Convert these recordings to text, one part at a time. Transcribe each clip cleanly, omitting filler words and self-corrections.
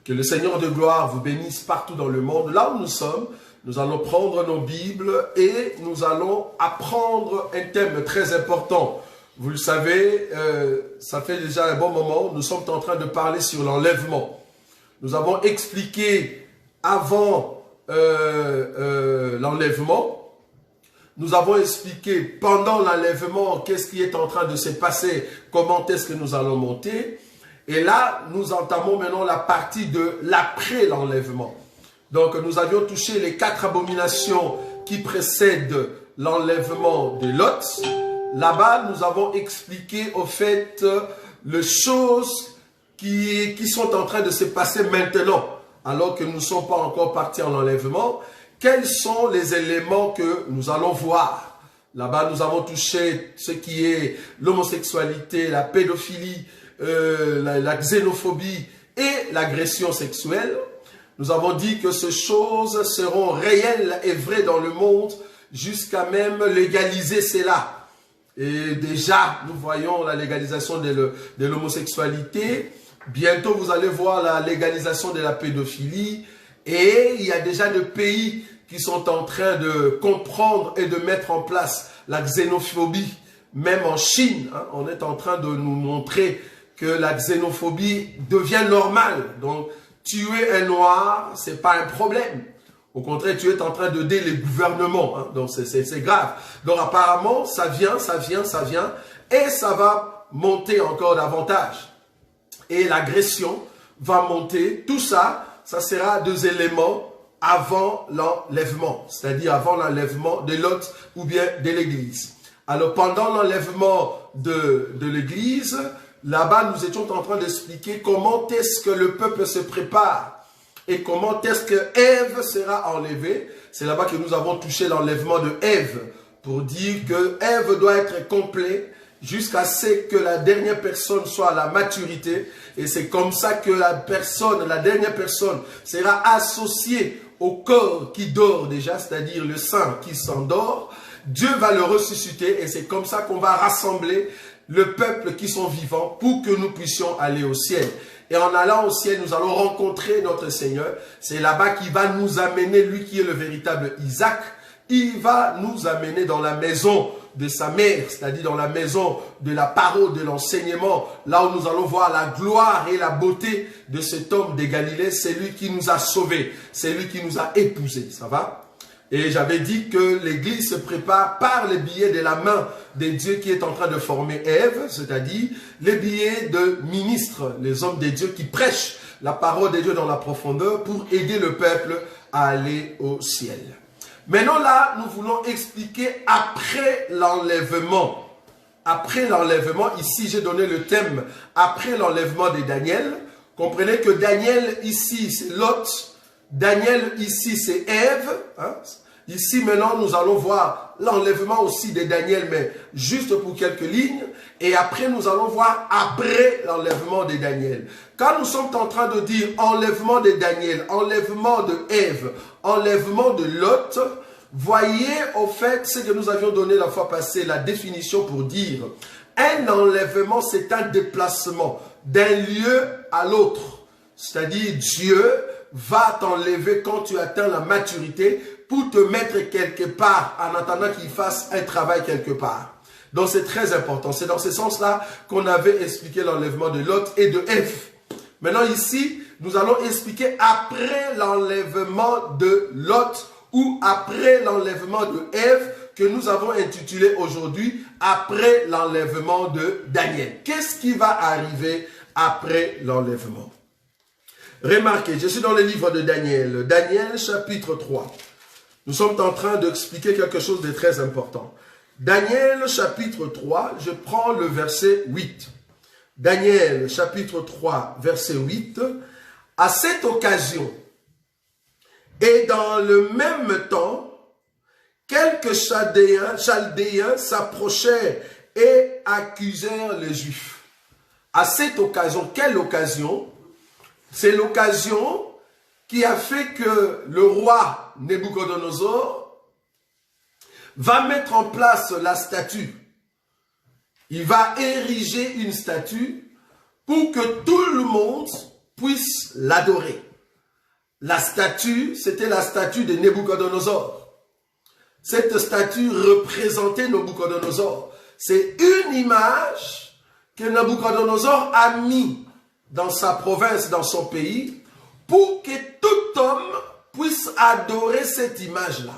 Que le Seigneur de gloire vous bénisse partout dans le monde. Là où nous sommes, nous allons prendre nos Bibles et nous allons apprendre un thème très important. Vous le savez, ça fait déjà un bon moment, nous sommes en train de parler sur l'enlèvement. Nous avons expliqué avant l'enlèvement, nous avons expliqué pendant l'enlèvement qu'est-ce qui est en train de se passer, comment est-ce que nous allons monter. Et là, nous entamons maintenant la partie de l'après l'enlèvement. Donc, nous avions touché les 4 abominations qui précèdent l'enlèvement de Lot. Là-bas, nous avons expliqué au fait les choses qui sont en train de se passer maintenant, alors que nous ne sommes pas encore partis en enlèvement. Quels sont les éléments que nous allons voir? Là-bas, nous avons touché ce qui est l'homosexualité, la pédophilie, la xénophobie et l'agression sexuelle. Nous avons dit que ces choses seront réelles et vraies dans le monde jusqu'à même légaliser cela. Et déjà, nous voyons la légalisation de l'homosexualité. Bientôt, vous allez voir la légalisation de la pédophilie. Et il y a déjà des pays qui sont en train de comprendre et de mettre en place la xénophobie. Même en Chine, hein, on est en train de nous montrer que la xénophobie devient normale. Donc, tuer un noir, c'est pas un problème. Au contraire, tu es en train d'aider les gouvernements. Hein, donc, c'est grave. Donc, apparemment, ça vient. Et ça va monter encore davantage. Et l'agression va monter. Tout ça, ça sera 2 éléments avant l'enlèvement. C'est-à-dire avant l'enlèvement de Lot ou bien de l'Église. Alors, pendant l'enlèvement de l'Église, là-bas, nous étions en train d'expliquer comment est-ce que le peuple se prépare et comment est-ce que Ève sera enlevée. C'est là-bas que nous avons touché l'enlèvement de Ève pour dire que Ève doit être complète jusqu'à ce que la dernière personne soit à la maturité. Et c'est comme ça que la dernière personne sera associée au corps qui dort déjà, c'est-à-dire le sang qui s'endort. Dieu va le ressusciter et c'est comme ça qu'on va rassembler le peuple qui sont vivants pour que nous puissions aller au ciel. Et en allant au ciel, nous allons rencontrer notre Seigneur. C'est là-bas qu'il va nous amener, lui qui est le véritable Isaac. Il va nous amener dans la maison de sa mère, c'est-à-dire dans la maison de la parole, de l'enseignement, là où nous allons voir la gloire et la beauté de cet homme de Galilée. C'est lui qui nous a sauvés, c'est lui qui nous a épousés, ça va? Et j'avais dit que l'Église se prépare par les billets de la main de Dieu qui est en train de former Ève, c'est-à-dire les billets de ministres, les hommes de Dieu qui prêchent la parole de Dieu dans la profondeur pour aider le peuple à aller au ciel. Maintenant là, nous voulons expliquer après l'enlèvement. Après l'enlèvement, ici j'ai donné le thème après l'enlèvement de Daniel. Comprenez que Daniel ici c'est Lot, Daniel ici c'est Ève. Hein? Ici maintenant nous allons voir l'enlèvement aussi de Daniel, mais juste pour quelques lignes. Et après nous allons voir après l'enlèvement de Daniel. Quand nous sommes en train de dire enlèvement de Daniel, enlèvement de Ève, enlèvement de Lot, voyez au fait ce que nous avions donné la fois passée, la définition pour dire un enlèvement c'est un déplacement d'un lieu à l'autre. C'est-à-dire Dieu va t'enlever quand tu atteins la maturité pour te mettre quelque part en attendant qu'il fasse un travail quelque part. Donc c'est très important. C'est dans ce sens-là qu'on avait expliqué l'enlèvement de Lot et de Ève. Maintenant ici, nous allons expliquer après l'enlèvement de Lot ou après l'enlèvement de Ève que nous avons intitulé aujourd'hui après l'enlèvement de Daniel. Qu'est-ce qui va arriver après l'enlèvement? Remarquez, je suis dans le livre de Daniel, Daniel chapitre 3. Nous sommes en train d'expliquer quelque chose de très important. Daniel chapitre 3, je prends le verset 8. Daniel chapitre 3, verset 8. À cette occasion, et dans le même temps, quelques Chaldéens s'approchèrent et accusèrent les Juifs. À cette occasion, quelle occasion? C'est l'occasion qui a fait que le roi Nabuchodonosor va mettre en place la statue. Il va ériger une statue pour que tout le monde puissent l'adorer. La statue, c'était la statue de Nabuchodonosor. Cette statue représentait Nabuchodonosor. C'est une image que Nabuchodonosor a mis dans sa province, dans son pays, pour que tout homme puisse adorer cette image-là.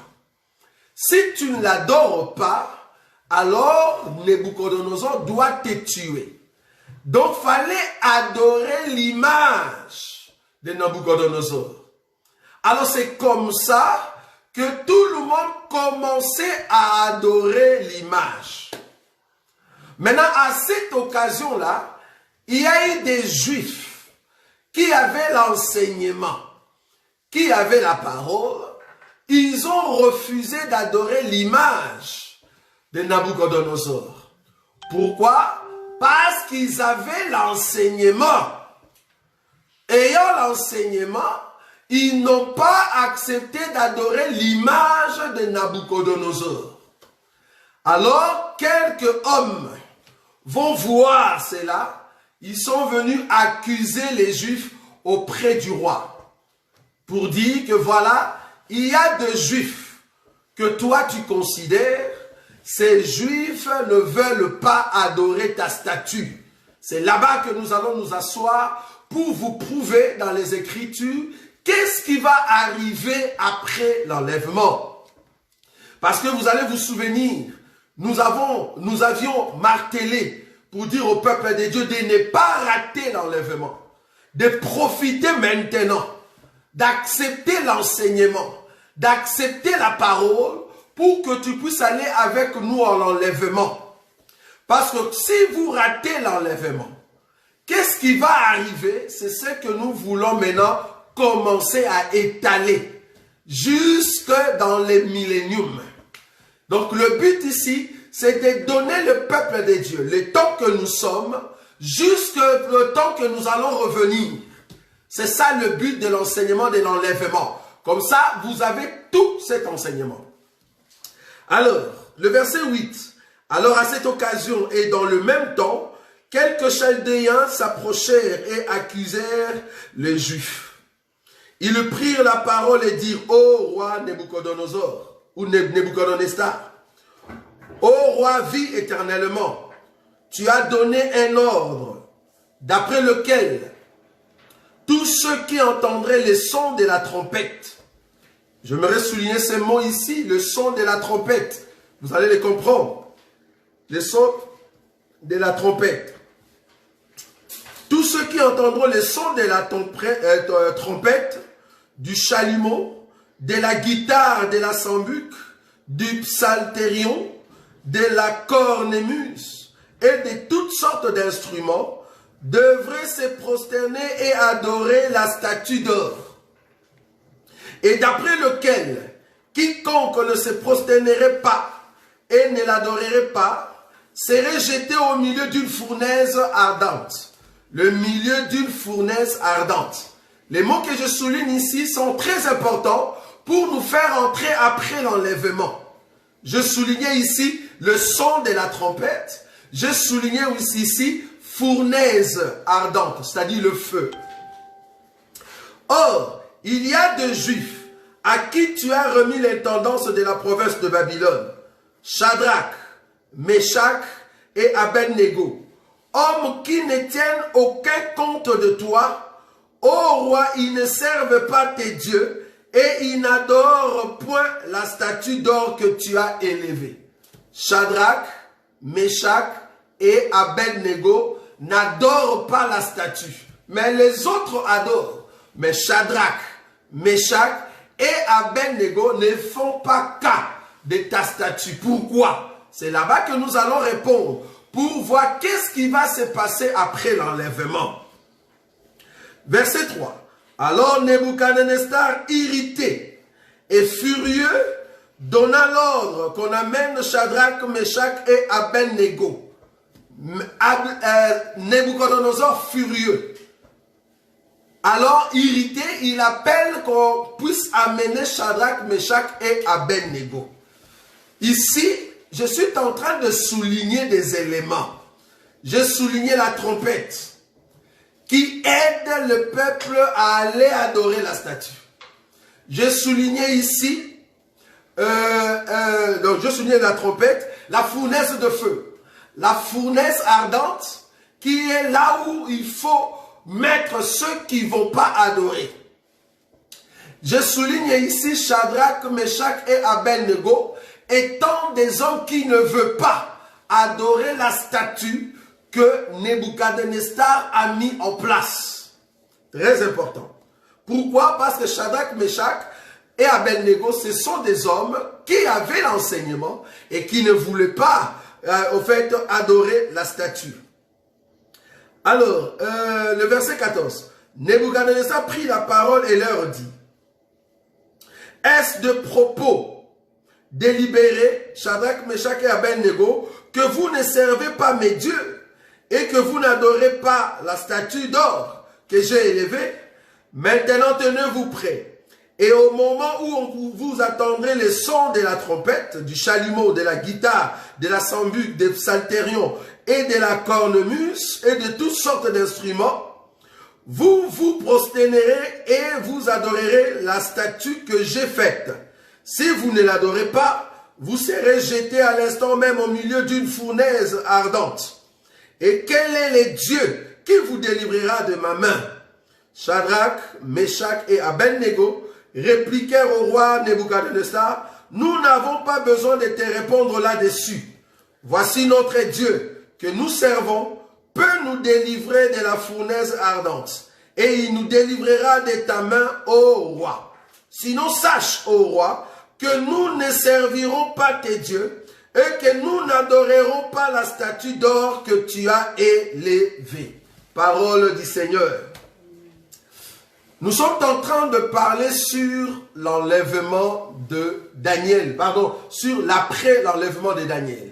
Si tu ne l'adores pas, alors Nabuchodonosor doit te tuer. Donc, il fallait adorer l'image de Nabuchodonosor. Alors, c'est comme ça que tout le monde commençait à adorer l'image. Maintenant, à cette occasion-là, il y a eu des Juifs qui avaient l'enseignement, qui avaient la parole. Ils ont refusé d'adorer l'image de Nabuchodonosor. Pourquoi? Parce qu'ils avaient l'enseignement. Ayant l'enseignement, ils n'ont pas accepté d'adorer l'image de Nabuchodonosor. Alors, quelques hommes vont voir cela. Ils sont venus accuser les Juifs auprès du roi. Pour dire que voilà, il y a des Juifs que toi tu considères, ces Juifs ne veulent pas adorer ta statue. C'est là-bas que nous allons nous asseoir pour vous prouver dans les Écritures qu'est-ce qui va arriver après l'enlèvement. Parce que vous allez vous souvenir, nous avions martelé pour dire au peuple de Dieu de ne pas rater l'enlèvement, de profiter maintenant, d'accepter l'enseignement, d'accepter la parole pour que tu puisses aller avec nous en l'enlèvement. Parce que si vous ratez l'enlèvement, qu'est-ce qui va arriver? C'est ce que nous voulons maintenant commencer à étaler jusque dans les milléniums. Donc le but ici, c'est de donner le peuple de Dieu, le temps que nous sommes, jusque le temps que nous allons revenir. C'est ça le but de l'enseignement de l'enlèvement. Comme ça, vous avez tout cet enseignement. Alors, le verset 8. Alors à cette occasion et dans le même temps, quelques Chaldéens s'approchèrent et accusèrent les Juifs. Ils prirent la parole et dirent: Ô roi Nabuchodonosor, ou Nebuchadnezzar, ô roi, vis éternellement. Tu as donné un ordre d'après lequel tous ceux qui entendraient les sons de la trompette, j'aimerais souligner ces mots ici, le son de la trompette, vous allez les comprendre, les sons de la trompette. Tous ceux qui entendront les sons de la trompette, du chalumeau, de la guitare, de la sambuc, du psalterion, de la cornemuse et de toutes sortes d'instruments, devraient se prosterner et adorer la statue d'or. Et d'après lequel, quiconque ne se prosternerait pas et ne l'adorerait pas, serait jeté au milieu d'une fournaise ardente. Le milieu d'une fournaise ardente. Les mots que je souligne ici sont très importants pour nous faire entrer après l'enlèvement. Je soulignais ici le son de la trompette. Je soulignais aussi ici fournaise ardente, c'est-à-dire le feu. Or, il y a des Juifs à qui tu as remis l'intendance de la province de Babylone, Shadrach, Meshach et Abednego, hommes qui ne tiennent aucun compte de toi. Ô roi, ils ne servent pas tes dieux et ils n'adorent point la statue d'or que tu as élevée. Shadrach, Meshach et Abednego n'adorent pas la statue, mais les autres adorent. Mais Shadrach, Meshach et Abednego ne font pas cas de ta statue. Pourquoi? C'est là-bas que nous allons répondre pour voir qu'est-ce qui va se passer après l'enlèvement. Verset 3. Alors Nebuchadnezzar, irrité et furieux, donna l'ordre qu'on amène Shadrach, Meshach et Abednego. Nabuchodonosor furieux. Alors irrité, il appelle qu'on puisse amener Shadrach, Meshach et Abednego. Ici, je suis en train de souligner des éléments. J'ai souligné la trompette qui aide le peuple à aller adorer la statue. J'ai souligné ici, donc je souligne la trompette, la fournaise de feu. La fournaise ardente qui est là où il faut mettre ceux qui ne vont pas adorer. Je souligne ici Shadrach, Meshach et Abednego étant des hommes qui ne veulent pas adorer la statue que Nebuchadnezzar a mis en place. Très important. Pourquoi? Parce que Shadrach, Meshach et Abednego, ce sont des hommes qui avaient l'enseignement et qui ne voulaient pas, au fait, adorer la statue. Alors, le verset 14. Nebuchadnezzar prit la parole et leur dit: est-ce de propos délibérés, Shadrach, Meshach et Abednego, que vous ne servez pas mes dieux et que vous n'adorez pas la statue d'or que j'ai élevée? Maintenant, tenez-vous prêts. Et au moment où vous attendrez les sons de la trompette, du chalumeau, de la guitare, de la sambuc, des psalterions et de la cornemuse et de toutes sortes d'instruments, vous vous prosternerez et vous adorerez la statue que j'ai faite. Si vous ne l'adorez pas, vous serez jeté à l'instant même au milieu d'une fournaise ardente. Et quel est le Dieu qui vous délivrera de ma main? Shadrach, Meshach et Abednego répliquèrent au roi Nebuchadnezzar: nous n'avons pas besoin de te répondre là-dessus. Voici notre Dieu que nous servons peut nous délivrer de la fournaise ardente, et il nous délivrera de ta main, ô roi. Sinon, sache, ô roi, que nous ne servirons pas tes dieux, et que nous n'adorerons pas la statue d'or que tu as élevée. Parole du Seigneur. Nous sommes en train de parler sur l'enlèvement de Daniel, sur l'après-l'enlèvement de Daniel.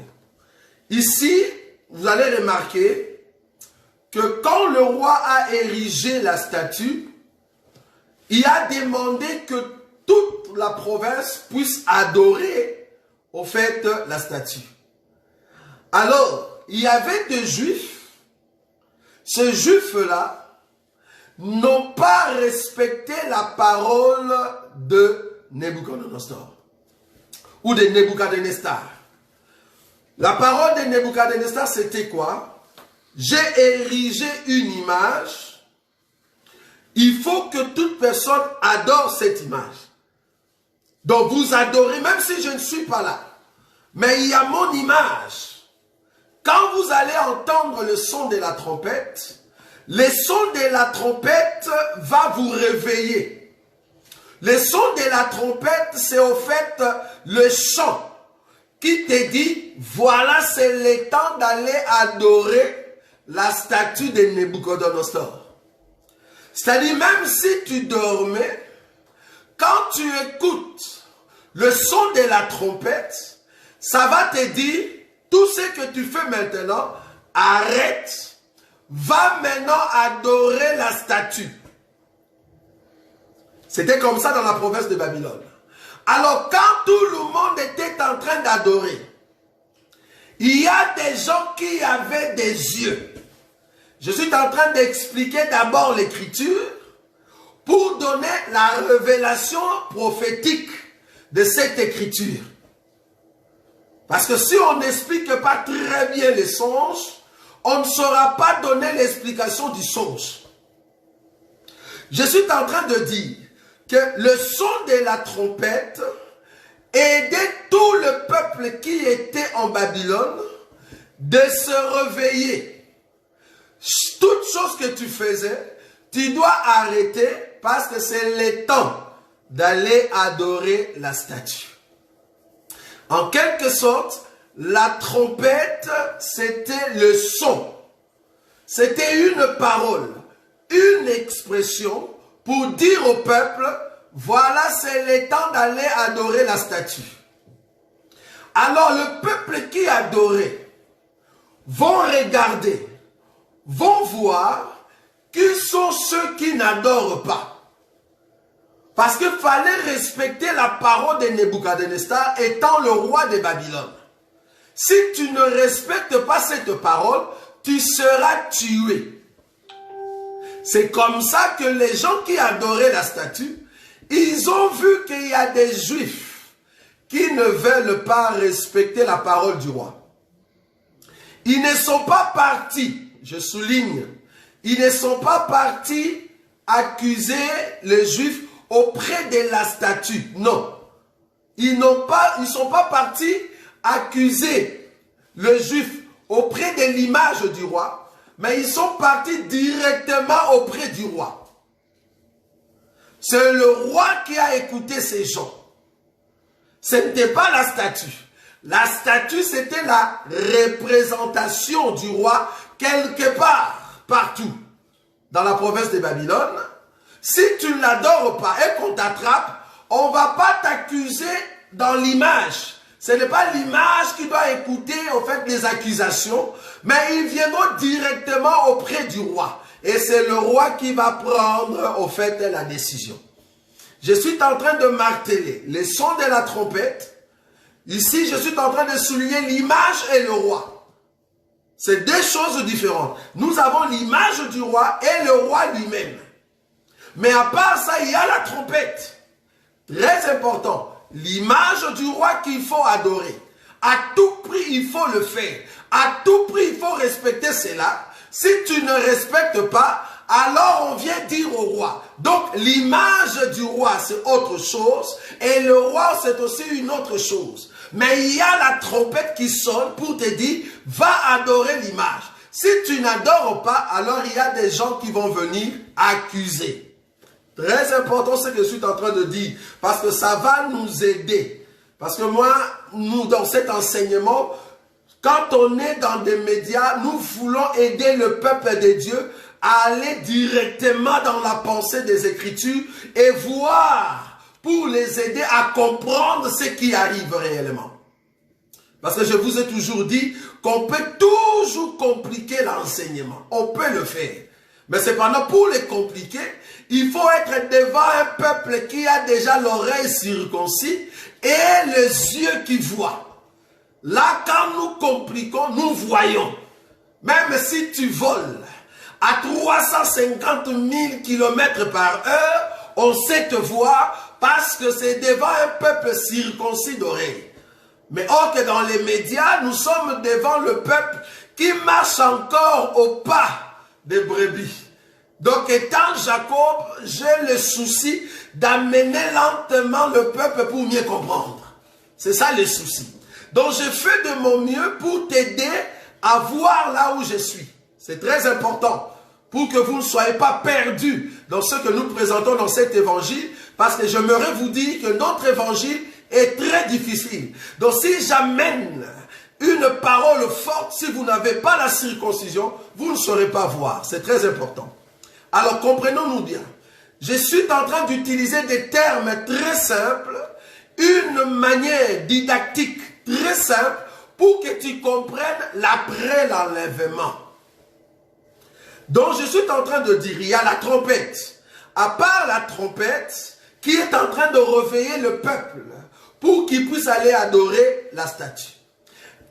Ici, vous allez remarquer que quand le roi a érigé la statue, il a demandé que toute la province puisse adorer, au fait, la statue. Alors, il y avait des juifs, ces juifs-là n'ont pas respecté la parole de Nebuchadnezzar, ou de Nebuchadnezzar. La parole de Nebuchadnezzar, c'était quoi? J'ai érigé une image. Il faut que toute personne adore cette image. Donc vous adorez, même si je ne suis pas là. Mais il y a mon image. Quand vous allez entendre le son de la trompette, le son de la trompette va vous réveiller. Le son de la trompette, c'est au fait le chant qui te dit, voilà, c'est le temps d'aller adorer la statue de Nebuchadnezzar. C'est-à-dire, même si tu dormais, quand tu écoutes le son de la trompette, ça va te dire, tout ce que tu fais maintenant, arrête, va maintenant adorer la statue. C'était comme ça dans la province de Babylone. Alors, quand tout le monde était en train d'adorer, il y a des gens qui avaient des yeux. Je suis en train d'expliquer d'abord l'écriture pour donner la révélation prophétique de cette écriture. Parce que si on n'explique pas très bien les songes, on ne saura pas donner l'explication du songe. Je suis en train de dire que le son de la trompette aidait tout le peuple qui était en Babylone de se réveiller. Toute chose que tu faisais, tu dois arrêter parce que c'est le temps d'aller adorer la statue. En quelque sorte, la trompette, c'était le son. C'était une parole, une expression pour dire au peuple, voilà, c'est le temps d'aller adorer la statue. Alors le peuple qui adorait vont regarder, vont voir qui sont ceux qui n'adorent pas. Parce qu'il fallait respecter la parole de Nebuchadnezzar étant le roi de Babylone. Si tu ne respectes pas cette parole, tu seras tué. C'est comme ça que les gens qui adoraient la statue, ils ont vu qu'il y a des Juifs qui ne veulent pas respecter la parole du roi. Ils ne sont pas partis, je souligne, ils ne sont pas partis accuser les Juifs auprès de la statue. Non. Ils ne sont pas partis accuser le Juif auprès de l'image du roi, mais ils sont partis directement auprès du roi. C'est le roi qui a écouté ces gens. Ce n'était pas la statue. La statue, c'était la représentation du roi quelque part, partout. Dans la province de Babylone, si tu ne l'adores pas et qu'on t'attrape, on ne va pas t'accuser dans l'image. Ce n'est pas l'image qui doit écouter au fait les accusations, mais ils viendront directement auprès du roi. Et c'est le roi qui va prendre au fait la décision. Je suis en train de marteler les sons de la trompette. Ici, je suis en train de souligner l'image et le roi. C'est deux choses différentes. Nous avons l'image du roi et le roi lui-même. Mais à part ça, il y a la trompette. Très important. L'image du roi qu'il faut adorer. À tout prix, il faut le faire. À tout prix, il faut respecter cela. Si tu ne respectes pas, alors on vient dire au roi. Donc, l'image du roi, c'est autre chose. Et le roi, c'est aussi une autre chose. Mais il y a la trompette qui sonne pour te dire, va adorer l'image. Si tu n'adores pas, alors il y a des gens qui vont venir accuser. Très important ce que je suis en train de dire, parce que ça va nous aider. Parce que moi, nous, dans cet enseignement, quand on est dans des médias, nous voulons aider le peuple de Dieu à aller directement dans la pensée des Écritures et voir, pour les aider à comprendre ce qui arrive réellement. Parce que je vous ai toujours dit qu'on peut toujours compliquer l'enseignement. On peut le faire. Mais cependant, pour les compliquer, il faut être devant un peuple qui a déjà l'oreille circoncis et les yeux qui voient. Là, quand nous compliquons, nous voyons. Même si tu voles à 350 000 km par heure, on sait te voir parce que c'est devant un peuple circoncis d'oreille. Mais or que dans les médias, nous sommes devant le peuple qui marche encore au pas des brebis. Donc étant Jacob, j'ai le souci d'amener lentement le peuple pour mieux comprendre. C'est ça le souci. Donc je fais de mon mieux pour t'aider à voir là où je suis. C'est très important pour que vous ne soyez pas perdus dans ce que nous présentons dans cet évangile, parce que j'aimerais vous dire que notre évangile est très difficile. Donc si j'amène une parole forte, si vous n'avez pas la circoncision, vous ne saurez pas voir. C'est très important. Alors comprenons-nous bien. Je suis en train d'utiliser des termes très simples, une manière didactique très simple pour que tu comprennes l'après l'enlèvement. Donc je suis en train de dire, il y a la trompette. À part la trompette qui est en train de réveiller le peuple pour qu'il puisse aller adorer la statue.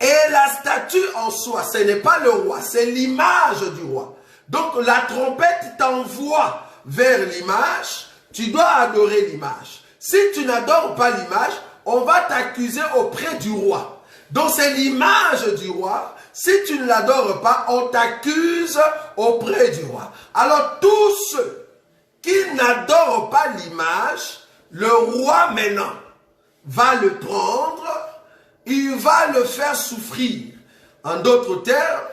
Et la statue en soi, ce n'est pas le roi, c'est l'image du roi. Donc la trompette t'envoie vers l'image, tu dois adorer l'image. Si tu n'adores pas l'image, on va t'accuser auprès du roi. Donc c'est l'image du roi. Si tu ne l'adores pas, on t'accuse auprès du roi. Alors tous ceux qui n'adorent pas l'image, le roi maintenant va le prendre, il va le faire souffrir. En d'autres termes,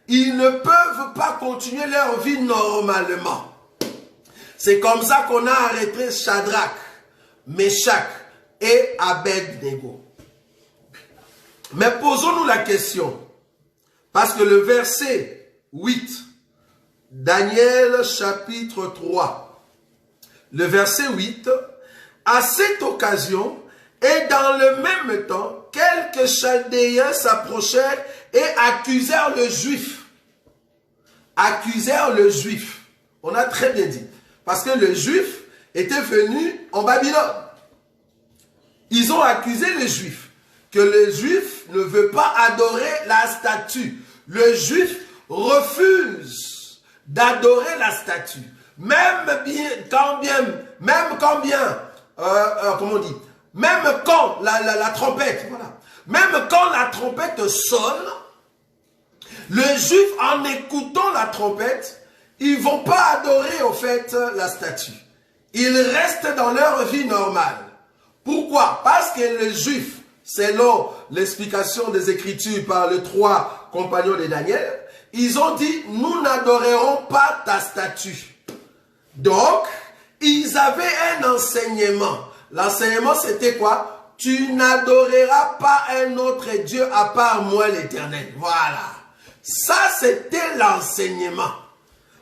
ils ne peuvent pas continuer leur vie normalement. C'est comme ça qu'on a arrêté Shadrach, Meshach et Abed-Nego. Mais posons-nous la question, parce que le verset 8, Daniel chapitre 3, le verset 8, à cette occasion, et dans le même temps, quelques Chaldéens s'approchèrent et accusèrent le Juif. Accusèrent le Juif. On a très bien dit. Parce que le Juif était venu en Babylone. Ils ont accusé les Juifs. Que le Juif ne veut pas adorer la statue. Le Juif refuse d'adorer la statue. Même quand la trompette, voilà. Même quand la trompette sonne, les Juifs, en écoutant la trompette, ils ne vont pas adorer au fait la statue. Ils restent dans leur vie normale. Pourquoi? Parce que les Juifs, selon l'explication des Écritures par les 3 compagnons de Daniel, ils ont dit, nous n'adorerons pas ta statue. Donc, ils avaient un enseignement. L'enseignement, c'était quoi? Tu n'adoreras pas un autre Dieu à part moi l'Éternel. Voilà. Ça, c'était l'enseignement.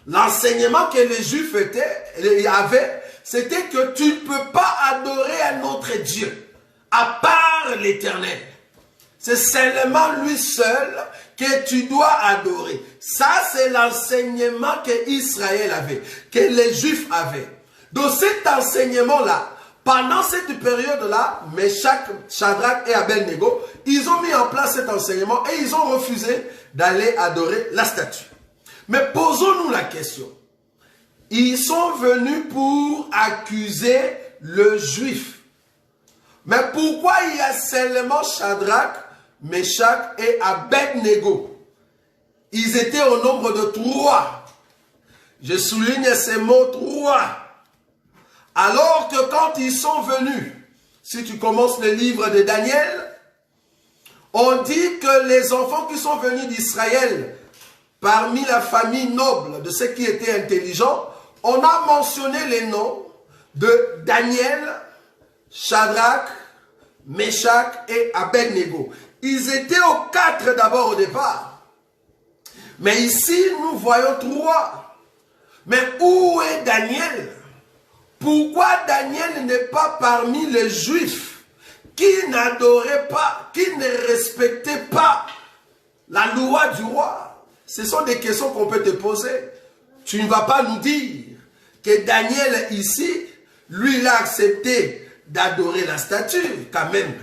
L'enseignement que les Juifs avaient, c'était que tu ne peux pas adorer un autre Dieu à part l'Éternel. C'est seulement lui seul que tu dois adorer. Ça, c'est l'enseignement que Israël avait, que les Juifs avaient. Dans cet enseignement-là, pendant cette période-là, Meshach, Shadrach et Abednego, ils ont mis en place cet enseignement et ils ont refusé d'aller adorer la statue. Mais posons-nous la question. Ils sont venus pour accuser le Juif. Mais pourquoi il y a seulement Shadrach, Meshach et Abednego? Ils étaient au nombre de 3. Je souligne ces mots 3. Alors que quand ils sont venus, si tu commences le livre de Daniel, on dit que les enfants qui sont venus d'Israël, parmi la famille noble de ceux qui étaient intelligents, on a mentionné les noms de Daniel, Shadrach, Meshach et Abednego. Ils étaient aux 4 d'abord au départ. Mais ici, nous voyons 3. Mais où est Daniel? Pourquoi Daniel n'est pas parmi les Juifs qui n'adoraient pas, qui ne respectaient pas la loi du roi? Ce sont des questions qu'on peut te poser. Tu ne vas pas nous dire que Daniel ici, lui, il a accepté d'adorer la statue, quand même.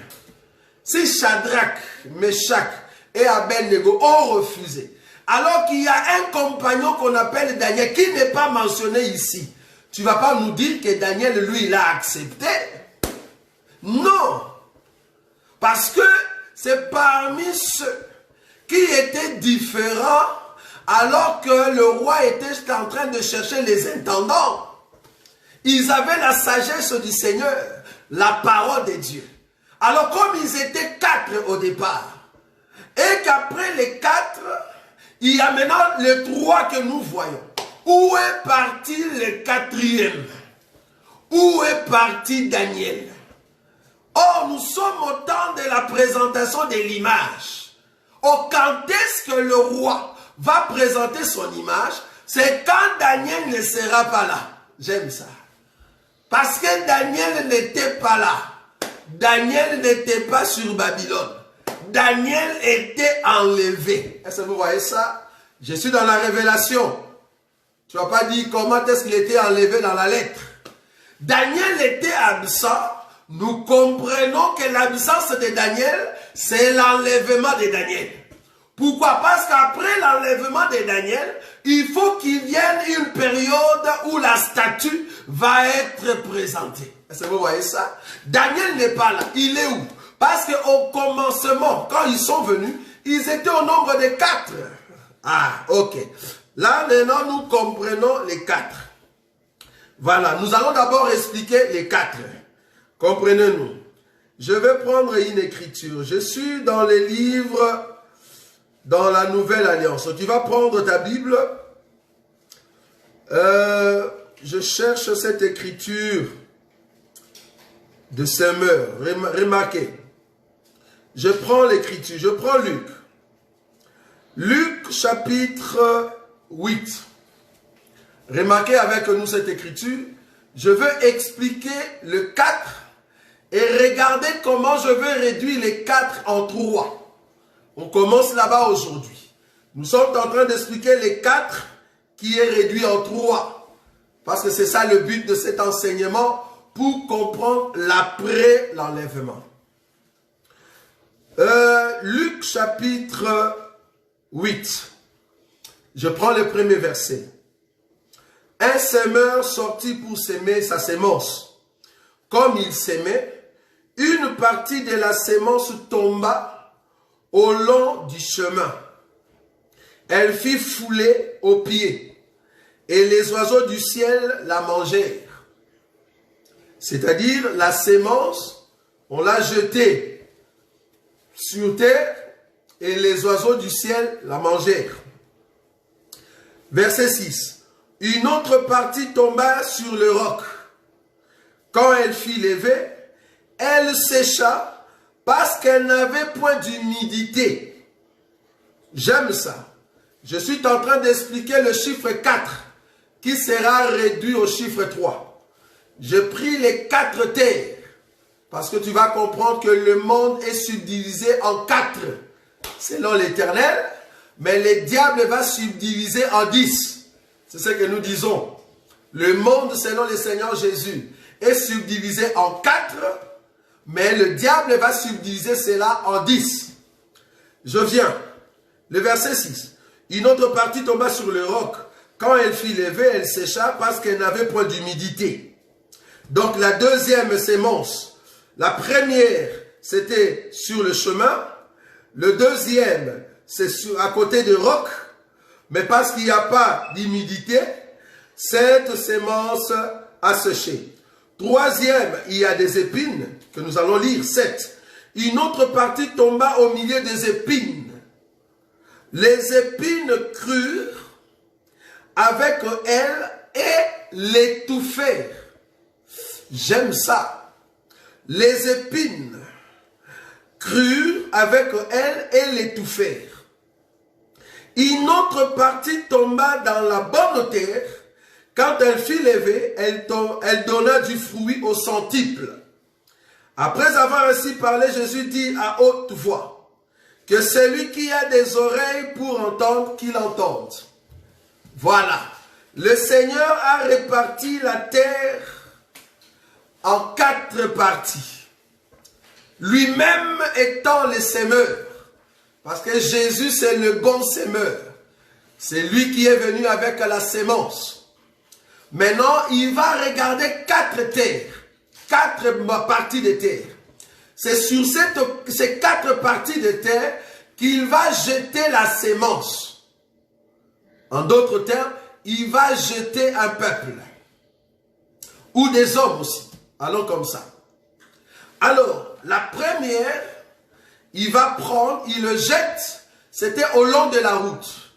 Si Shadrach, Meshach et Abednego ont refusé, alors qu'il y a un compagnon qu'on appelle Daniel qui n'est pas mentionné ici, tu ne vas pas nous dire que Daniel, lui, il a accepté? Non. Parce que c'est parmi ceux qui étaient différents alors que le roi était en train de chercher les intendants. Ils avaient la sagesse du Seigneur, la parole de Dieu. Alors comme ils étaient 4 au départ, et qu'après les 4, il y a maintenant les 3 que nous voyons. Où est parti le 4e? Où est parti Daniel? Or, nous sommes au temps de la présentation de l'image. Or, quand est-ce que le roi va présenter son image? C'est quand Daniel ne sera pas là. J'aime ça. Parce que Daniel n'était pas là. Daniel n'était pas sur Babylone. Daniel était enlevé. Est-ce que vous voyez ça? Je suis dans la révélation. Tu ne vas pas dire comment est-ce qu'il était enlevé dans la lettre. Daniel était absent. Nous comprenons que l'absence de Daniel, c'est l'enlèvement de Daniel. Pourquoi? Parce qu'après l'enlèvement de Daniel, il faut qu'il vienne une période où la statue va être présentée. Est-ce que vous voyez ça? Daniel n'est pas là. Il est où? Parce qu'au commencement, quand ils sont venus, ils étaient au nombre de 4. Ah, ok. Là, maintenant, nous comprenons les 4. Voilà, nous allons d'abord expliquer les 4. Comprenez-nous. Je vais prendre une écriture. Je suis dans les livres, dans la Nouvelle Alliance. Tu vas prendre ta Bible. Je cherche cette écriture de Semeur. Remarquez. Je prends l'écriture. Je prends Luc. Luc chapitre 8. Remarquez avec nous cette écriture. Je veux expliquer le 4 et regardez comment je vais réduire les 4 en 3. On commence là-bas aujourd'hui. Nous sommes en train d'expliquer les 4 qui est réduit en 3. Parce que c'est ça le but de cet enseignement pour comprendre l'après l'enlèvement. Luc chapitre 8. Je prends le premier verset. un semeur sortit pour s'aimer sa sémence. Comme il s'aimait, une partie de la sémence tomba au long du chemin. Elle fit fouler aux pieds, et les oiseaux du ciel la mangèrent. C'est-à-dire, la sémence, on l'a jetée sur terre, et les oiseaux du ciel la mangèrent. Verset 6. Une autre partie tomba sur le roc. Quand elle fut levée, elle sécha parce qu'elle n'avait point d'humidité. J'aime ça. Je suis en train d'expliquer le chiffre 4 qui sera réduit au chiffre 3. J'ai pris les 4 terres parce que tu vas comprendre que le monde est subdivisé en 4 selon l'Éternel, mais le diable va subdiviser en 10. C'est ce que nous disons. Le monde selon le Seigneur Jésus est subdivisé en 4, mais le diable va subdiviser cela en 10. Je viens. Le verset 6. Une autre partie tomba sur le roc. Quand elle fut levée, elle sécha parce qu'elle n'avait point d'humidité. Donc la deuxième sémence. La première, c'était sur le chemin. Le deuxième, c'est à côté du roc. Mais parce qu'il n'y a pas d'humidité, cette sémence a séché. Troisième, il y a des épines, que nous allons lire, 7. Une autre partie tomba au milieu des épines. Les épines crurent avec elle et l'étouffèrent. J'aime ça. Les épines crurent avec elle et l'étouffèrent. Une autre partie tomba dans la bonne terre. Quand elle fut levée, elle donna du fruit au centuple. Après avoir ainsi parlé, Jésus dit à haute voix, que celui qui a des oreilles pour entendre, qu'il entende. Voilà. Le Seigneur a réparti la terre en 4 parties. Lui-même étant le semeur. Parce que Jésus, c'est le bon semeur. C'est lui qui est venu avec la sémence. Maintenant, il va regarder 4 terres. 4 parties de terre. C'est sur ces 4 parties de terre qu'il va jeter la sémence. En d'autres termes, il va jeter un peuple. Ou des hommes aussi. Allons comme ça. Alors, la première, il va prendre, il le jette. C'était au long de la route.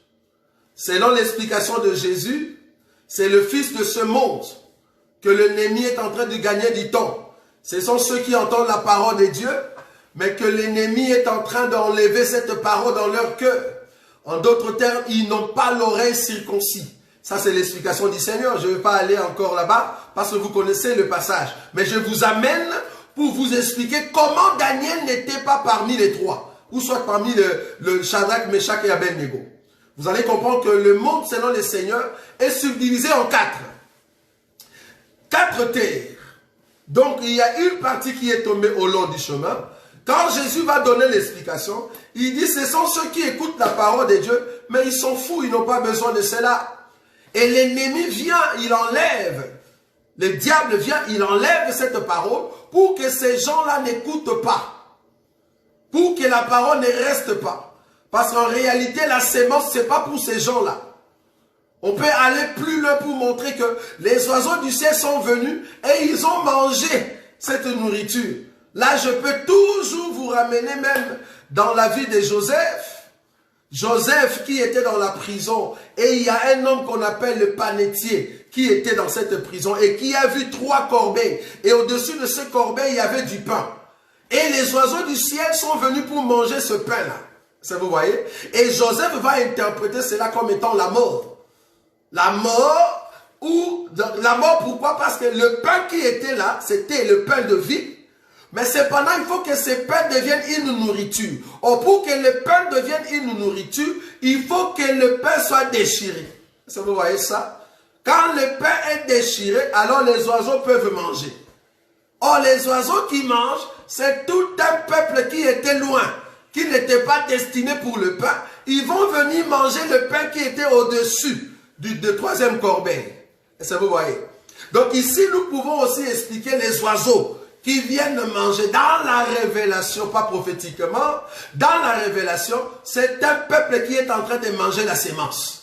Selon l'explication de Jésus, c'est le fils de ce monde que l'ennemi est en train de gagner du temps. Ce sont ceux qui entendent la parole de Dieu, mais que l'ennemi est en train d'enlever cette parole dans leur cœur. En d'autres termes, ils n'ont pas l'oreille circoncis. Ça, c'est l'explication du Seigneur. Je ne vais pas aller encore là-bas parce que vous connaissez le passage. Mais je vous amène pour vous expliquer comment Daniel n'était pas parmi les 3. Ou soit parmi le Shadrach, Meshach et Abednego. Vous allez comprendre que le monde, selon le Seigneur, est subdivisé en 4. 4 terres. Donc, il y a une partie qui est tombée au long du chemin. Quand Jésus va donner l'explication, il dit, ce sont ceux qui écoutent la parole de Dieu, mais ils sont fous, ils n'ont pas besoin de cela. Et l'ennemi vient, il enlève. Le diable vient, il enlève cette parole pour que ces gens-là n'écoutent pas. Pour que la parole ne reste pas. Parce qu'en réalité, la sémence, ce n'est pas pour ces gens-là. On peut aller plus loin pour montrer que les oiseaux du ciel sont venus et ils ont mangé cette nourriture. Là, je peux toujours vous ramener même dans la vie de Joseph. Joseph qui était dans la prison et il y a un homme qu'on appelle le panetier qui était dans cette prison et qui a vu 3 corbeilles. Et au-dessus de ce corbeille, il y avait du pain. Et les oiseaux du ciel sont venus pour manger ce pain-là. Ça, vous voyez? Et Joseph va interpréter cela comme étant la mort. La mort, pourquoi? Parce que le pain qui était là, c'était le pain de vie. Mais cependant, il faut que ce pain devienne une nourriture. Or, pour que le pain devienne une nourriture, il faut que le pain soit déchiré. Ça, vous voyez ça? Quand le pain est déchiré, alors les oiseaux peuvent manger. Or, les oiseaux qui mangent, c'est tout un peuple qui était loin, qui n'était pas destiné pour le pain. Ils vont venir manger le pain qui était au-dessus de 3e corbeille. Est-ce que vous voyez? Donc ici, nous pouvons aussi expliquer les oiseaux qui viennent manger dans la révélation, pas prophétiquement. Dans la révélation, c'est un peuple qui est en train de manger la sémence.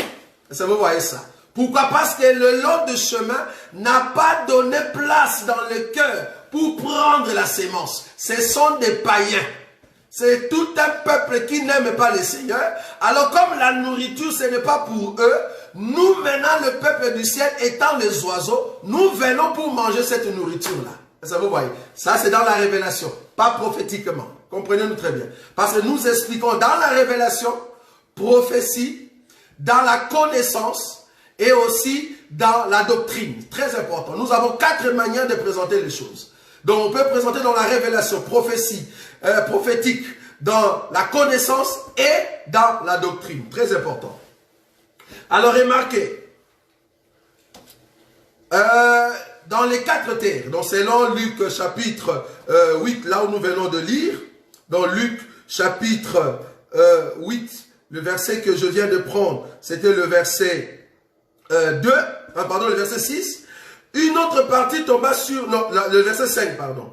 Est-ce que vous voyez ça? Pourquoi? Parce que le long du chemin n'a pas donné place dans le cœur pour prendre la sémence. Ce sont des païens. C'est tout un peuple qui n'aime pas le Seigneur. Alors comme la nourriture, ce n'est pas pour eux, nous maintenant, le peuple du ciel étant les oiseaux, nous venons pour manger cette nourriture-là. Ça vous voyez? Ça, c'est dans la révélation, pas prophétiquement. Comprenez-nous très bien. Parce que nous expliquons dans la révélation, prophétie, dans la connaissance et aussi dans la doctrine. Très important. Nous avons 4 manières de présenter les choses. Donc, on peut présenter dans la révélation, prophétie, prophétique, dans la connaissance et dans la doctrine. Très important. Alors, remarquez, dans les 4 terres, donc selon Luc chapitre 8, là où nous venons de lire, dans Luc chapitre 8, le verset que je viens de prendre, c'était le verset 6. Une autre partie tomba sur, non, le verset 5, pardon.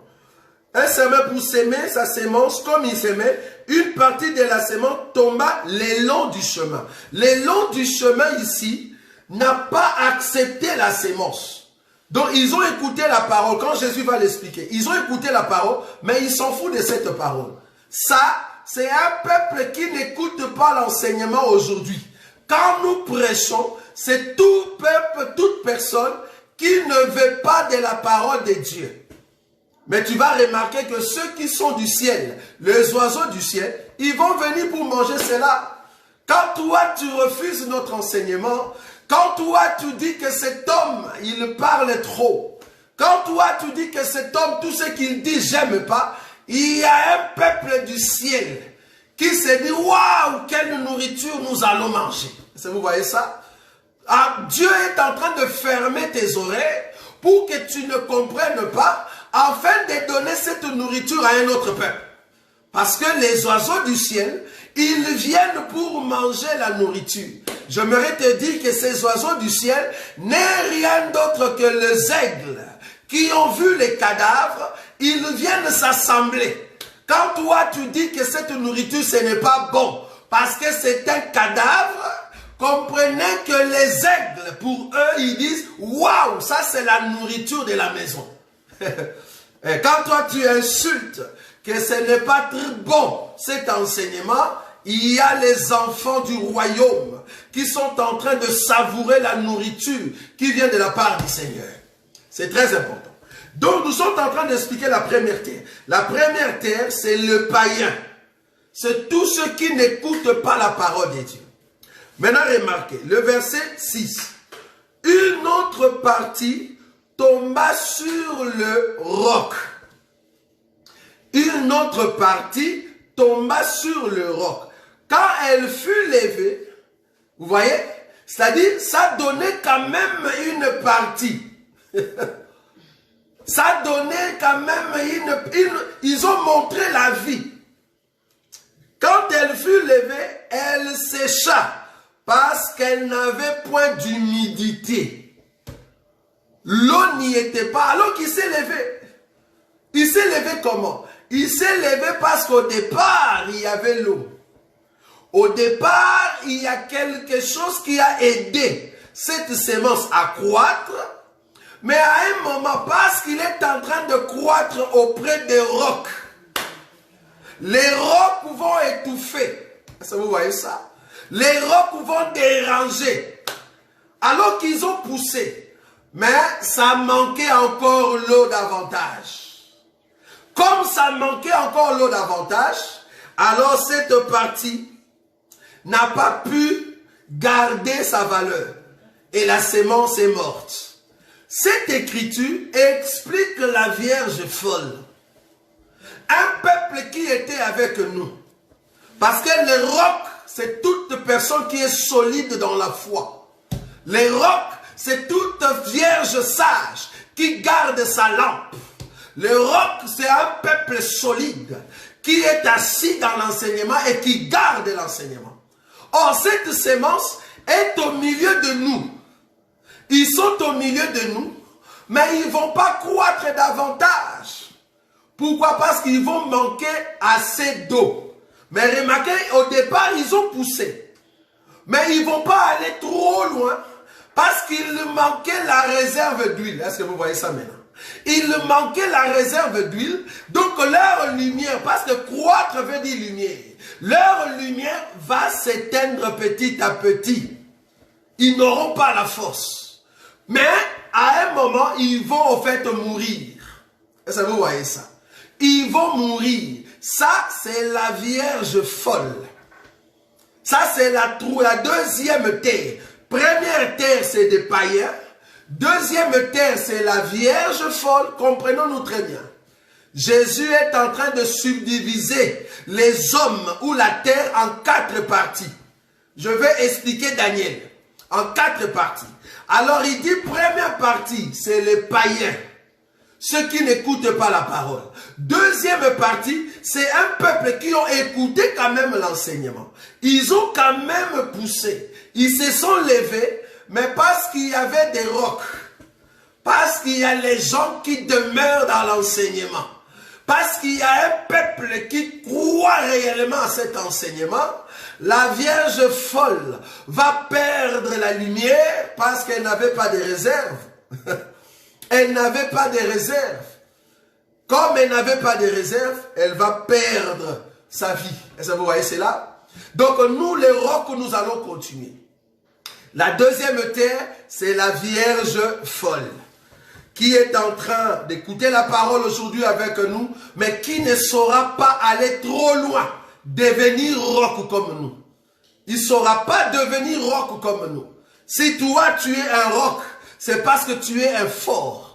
Un semeur pour s'aimer sa sémence comme il s'aimait, une partie de la sémence tomba le long du chemin. Le long du chemin ici n'a pas accepté la sémence. Donc ils ont écouté la parole, quand Jésus va l'expliquer. Ils ont écouté la parole, mais ils s'en foutent de cette parole. Ça, c'est un peuple qui n'écoute pas l'enseignement aujourd'hui. Quand nous prêchons, c'est tout peuple, toute personne qui ne veut pas de la parole de Dieu. Mais tu vas remarquer que ceux qui sont du ciel, les oiseaux du ciel, ils vont venir pour manger cela. Quand toi, tu refuses notre enseignement, quand toi, tu dis que cet homme, il parle trop, quand toi, tu dis que cet homme, tout ce qu'il dit, j'aime pas, il y a un peuple du ciel qui se dit, waouh, quelle nourriture nous allons manger. Est-ce que vous voyez ça? Ah, Dieu est en train de fermer tes oreilles pour que tu ne comprennes pas, afin de donner cette nourriture à un autre peuple. Parce que les oiseaux du ciel, ils viennent pour manger la nourriture. J'aimerais te dire que ces oiseaux du ciel n'est rien d'autre que les aigles qui ont vu les cadavres, ils viennent s'assembler. Quand toi tu dis que cette nourriture ce n'est pas bon, parce que c'est un cadavre, comprenez que les aigles, pour eux, ils disent, waouh, ça c'est la nourriture de la maison. Et quand toi tu insultes que ce n'est pas très bon cet enseignement, il y a les enfants du royaume qui sont en train de savourer la nourriture qui vient de la part du Seigneur. C'est très important. Donc nous sommes en train d'expliquer la première terre. La première terre, c'est le païen. C'est tous ceux qui n'écoutent pas la parole de Dieu. Maintenant remarquez, le verset 6. Une autre partie tomba sur le roc. Une autre partie tomba sur le roc. Quand elle fut levée, vous voyez, c'est-à-dire, ça donnait quand même une partie. Ça donnait quand même ils ont montré la vie. Quand elle fut levée, elle sécha parce qu'elle n'avait point d'humidité. L'eau n'y était pas, alors qu'il s'est levé. Il s'est levé comment? Il s'est levé parce qu'au départ, il y avait l'eau. Au départ, il y a quelque chose qui a aidé cette sémence à croître. Mais à un moment, parce qu'il est en train de croître auprès des rocs, les rocs vont étouffer. Est-ce que vous voyez ça? Les rocs vont déranger. Alors qu'ils ont poussé. Mais ça manquait encore l'eau davantage. Comme ça manquait encore l'eau davantage, alors cette partie n'a pas pu garder sa valeur. Et la sémence est morte. Cette écriture explique la Vierge folle. Un peuple qui était avec nous. Parce que les rocs, c'est toute personne qui est solide dans la foi. Les rocs, c'est toute vierge sage qui garde sa lampe. Le roc, c'est un peuple solide qui est assis dans l'enseignement et qui garde l'enseignement. Or, cette sémence est au milieu de nous. Ils sont au milieu de nous, mais ils ne vont pas croître davantage. Pourquoi? Parce qu'ils vont manquer assez d'eau. Mais remarquez, au départ, ils ont poussé. Mais ils ne vont pas aller trop loin parce qu'il manquait la réserve d'huile. Est-ce que vous voyez ça maintenant? Il manquait la réserve d'huile. Donc leur lumière, parce que croître veut dire lumière, leur lumière va s'éteindre petit à petit. Ils n'auront pas la force. Mais à un moment, ils vont au fait mourir. Est-ce que vous voyez ça? Ils vont mourir. Ça, c'est la Vierge folle. Ça, c'est la deuxième terre. Première terre, c'est des païens. Deuxième terre, c'est la Vierge folle. Comprenons-nous très bien. Jésus est en train de subdiviser les hommes ou la terre en 4 parties. Je vais expliquer Daniel. En 4 parties. Alors, il dit, première partie, c'est les païens. Ceux qui n'écoutent pas la parole. Deuxième partie, c'est un peuple qui ont écouté quand même l'enseignement. Ils ont quand même poussé. Ils se sont levés, mais parce qu'il y avait des rocs. Parce qu'il y a les gens qui demeurent dans l'enseignement. Parce qu'il y a un peuple qui croit réellement à cet enseignement. La Vierge folle va perdre la lumière parce qu'elle n'avait pas de réserve. Elle n'avait pas de réserve. Comme elle n'avait pas de réserve, elle va perdre sa vie. Est-ce que vous voyez cela? Donc nous, les rocs, nous allons continuer. La deuxième terre, c'est la Vierge folle, qui est en train d'écouter la parole aujourd'hui avec nous, mais qui ne saura pas aller trop loin, devenir roc comme nous. Il ne saura pas devenir roc comme nous. Si toi, tu es un roc, c'est parce que tu es un fort.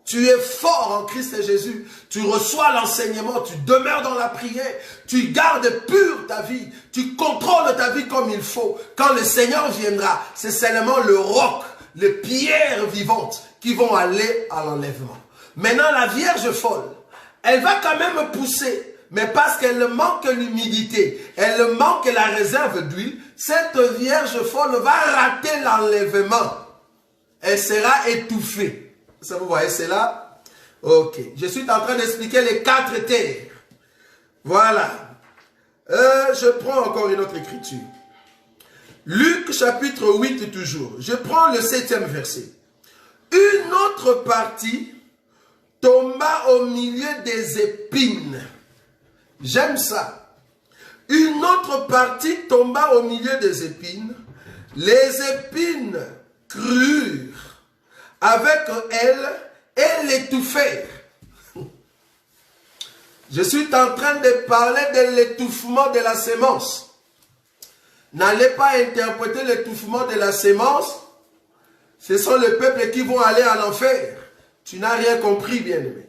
Tu es fort en Christ et Jésus. Tu reçois l'enseignement, tu demeures dans la prière, tu gardes pure ta vie, tu contrôles ta vie comme il faut. Quand le Seigneur viendra, c'est seulement le roc, les pierres vivantes qui vont aller à l'enlèvement. Maintenant, la Vierge folle, elle va quand même pousser, mais parce qu'elle manque l'humidité, elle manque la réserve d'huile, cette Vierge folle va rater l'enlèvement. Elle sera étouffée. Ça, vous voyez cela? Ok. Je suis en train d'expliquer les 4 terres. Voilà. Je prends encore une autre écriture. Luc chapitre 8 toujours. Je prends le 7e verset. Une autre partie tomba au milieu des épines. J'aime ça. Une autre partie tomba au milieu des épines. Les épines crurent avec elle et l'étouffèrent. Je suis en train de parler de l'étouffement de la sémence. N'allez pas interpréter l'étouffement de la sémence. Ce sont les peuples qui vont aller à l'enfer. Tu n'as rien compris, bien-aimé.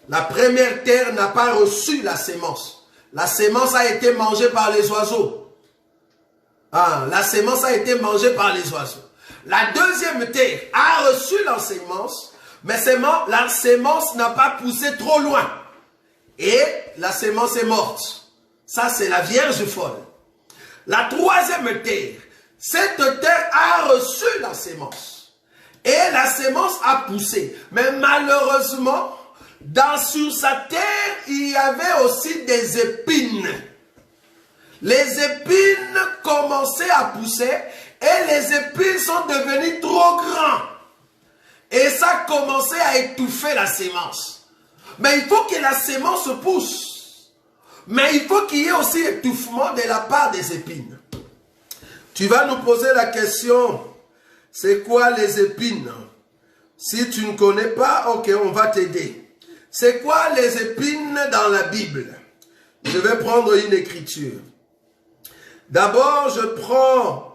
La première terre n'a pas reçu la sémence. La sémence a été mangée par les oiseaux. La sémence a été mangée par les oiseaux. La deuxième terre a reçu l'enseignement, mais la sémence n'a pas poussé trop loin. Et la sémence est morte. Ça, c'est la Vierge folle. La troisième terre, cette terre a reçu la sémence. Et la sémence a poussé. Mais malheureusement, sur sa terre, il y avait aussi des épines. Les épines commençaient à pousser. Et les épines sont devenues trop grandes. Et ça a commencé à étouffer la sémence. Mais il faut que la sémence pousse. Mais il faut qu'il y ait aussi étouffement de la part des épines. Tu vas nous poser la question, c'est quoi les épines? Si tu ne connais pas, ok, on va t'aider. C'est quoi les épines dans la Bible? Je vais prendre une écriture. D'abord, je prends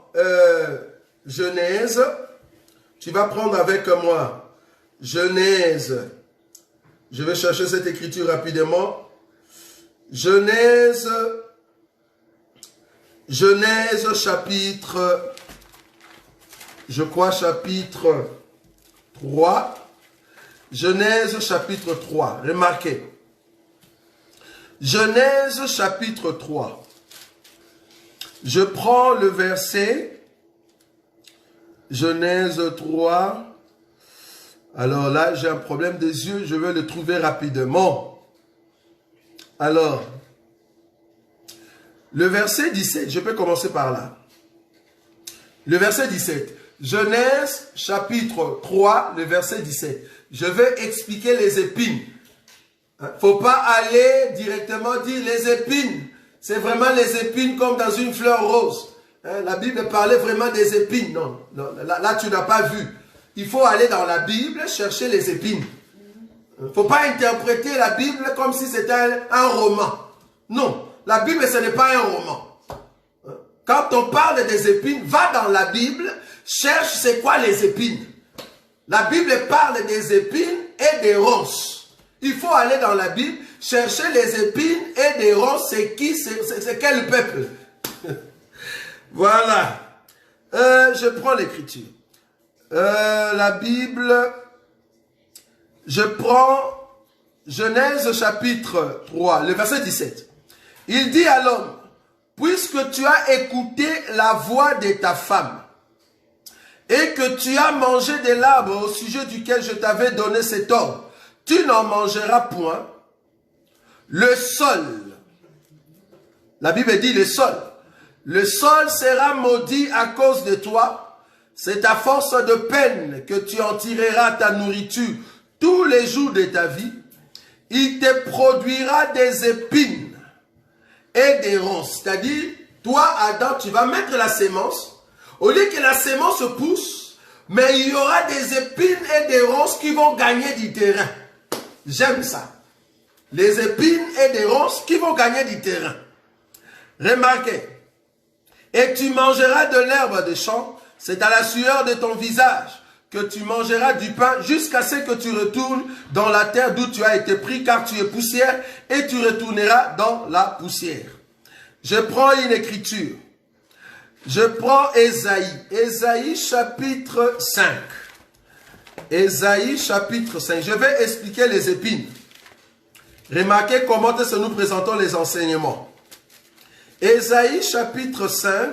Genèse. Tu vas prendre avec moi Genèse. Je vais chercher cette écriture rapidement. Genèse chapitre, je crois chapitre 3. Genèse chapitre 3. Remarquez. Genèse chapitre 3. Je prends le verset Genèse 3. Alors là, j'ai un problème des yeux, je vais le trouver rapidement. Alors, le verset 17, je peux commencer par là. Le verset 17. Genèse chapitre 3, le verset 17. Je vais expliquer les épines. Il ne faut pas aller directement dire les épines. C'est vraiment les épines comme dans une fleur rose. La Bible parlait vraiment des épines. Non, là tu n'as pas vu. Il faut aller dans la Bible chercher les épines. Il ne faut pas interpréter la Bible comme si c'était un roman. Non, la Bible ce n'est pas un roman. Quand on parle des épines, va dans la Bible, cherche c'est quoi les épines. La Bible parle des épines et des ronces. Il faut aller dans la Bible, chercher les épines et des ronces. C'est qui? C'est quel peuple? Voilà. Je prends l'écriture. La Bible, je prends Genèse chapitre 3, le verset 17. Il dit à l'homme, puisque tu as écouté la voix de ta femme et que tu as mangé de l'arbre au sujet duquel je t'avais donné cet ordre, tu n'en mangeras point. Le sol, la Bible dit le sol sera maudit à cause de toi. C'est à force de peine que tu en tireras ta nourriture tous les jours de ta vie. Il te produira des épines et des ronces. C'est-à-dire, toi, Adam, tu vas mettre la sémence. Au lieu que la sémence pousse, mais il y aura des épines et des ronces qui vont gagner du terrain. J'aime ça. Les épines et des ronces qui vont gagner du terrain. Remarquez. Et tu mangeras de l'herbe des champs. C'est à la sueur de ton visage que tu mangeras du pain jusqu'à ce que tu retournes dans la terre d'où tu as été pris, car tu es poussière et tu retourneras dans la poussière. Je prends une écriture. Je prends Ésaïe. Ésaïe chapitre 5. Ésaïe chapitre 5. Je vais expliquer les épines. Remarquez comment est-ce que nous présentons les enseignements. Ésaïe chapitre 5.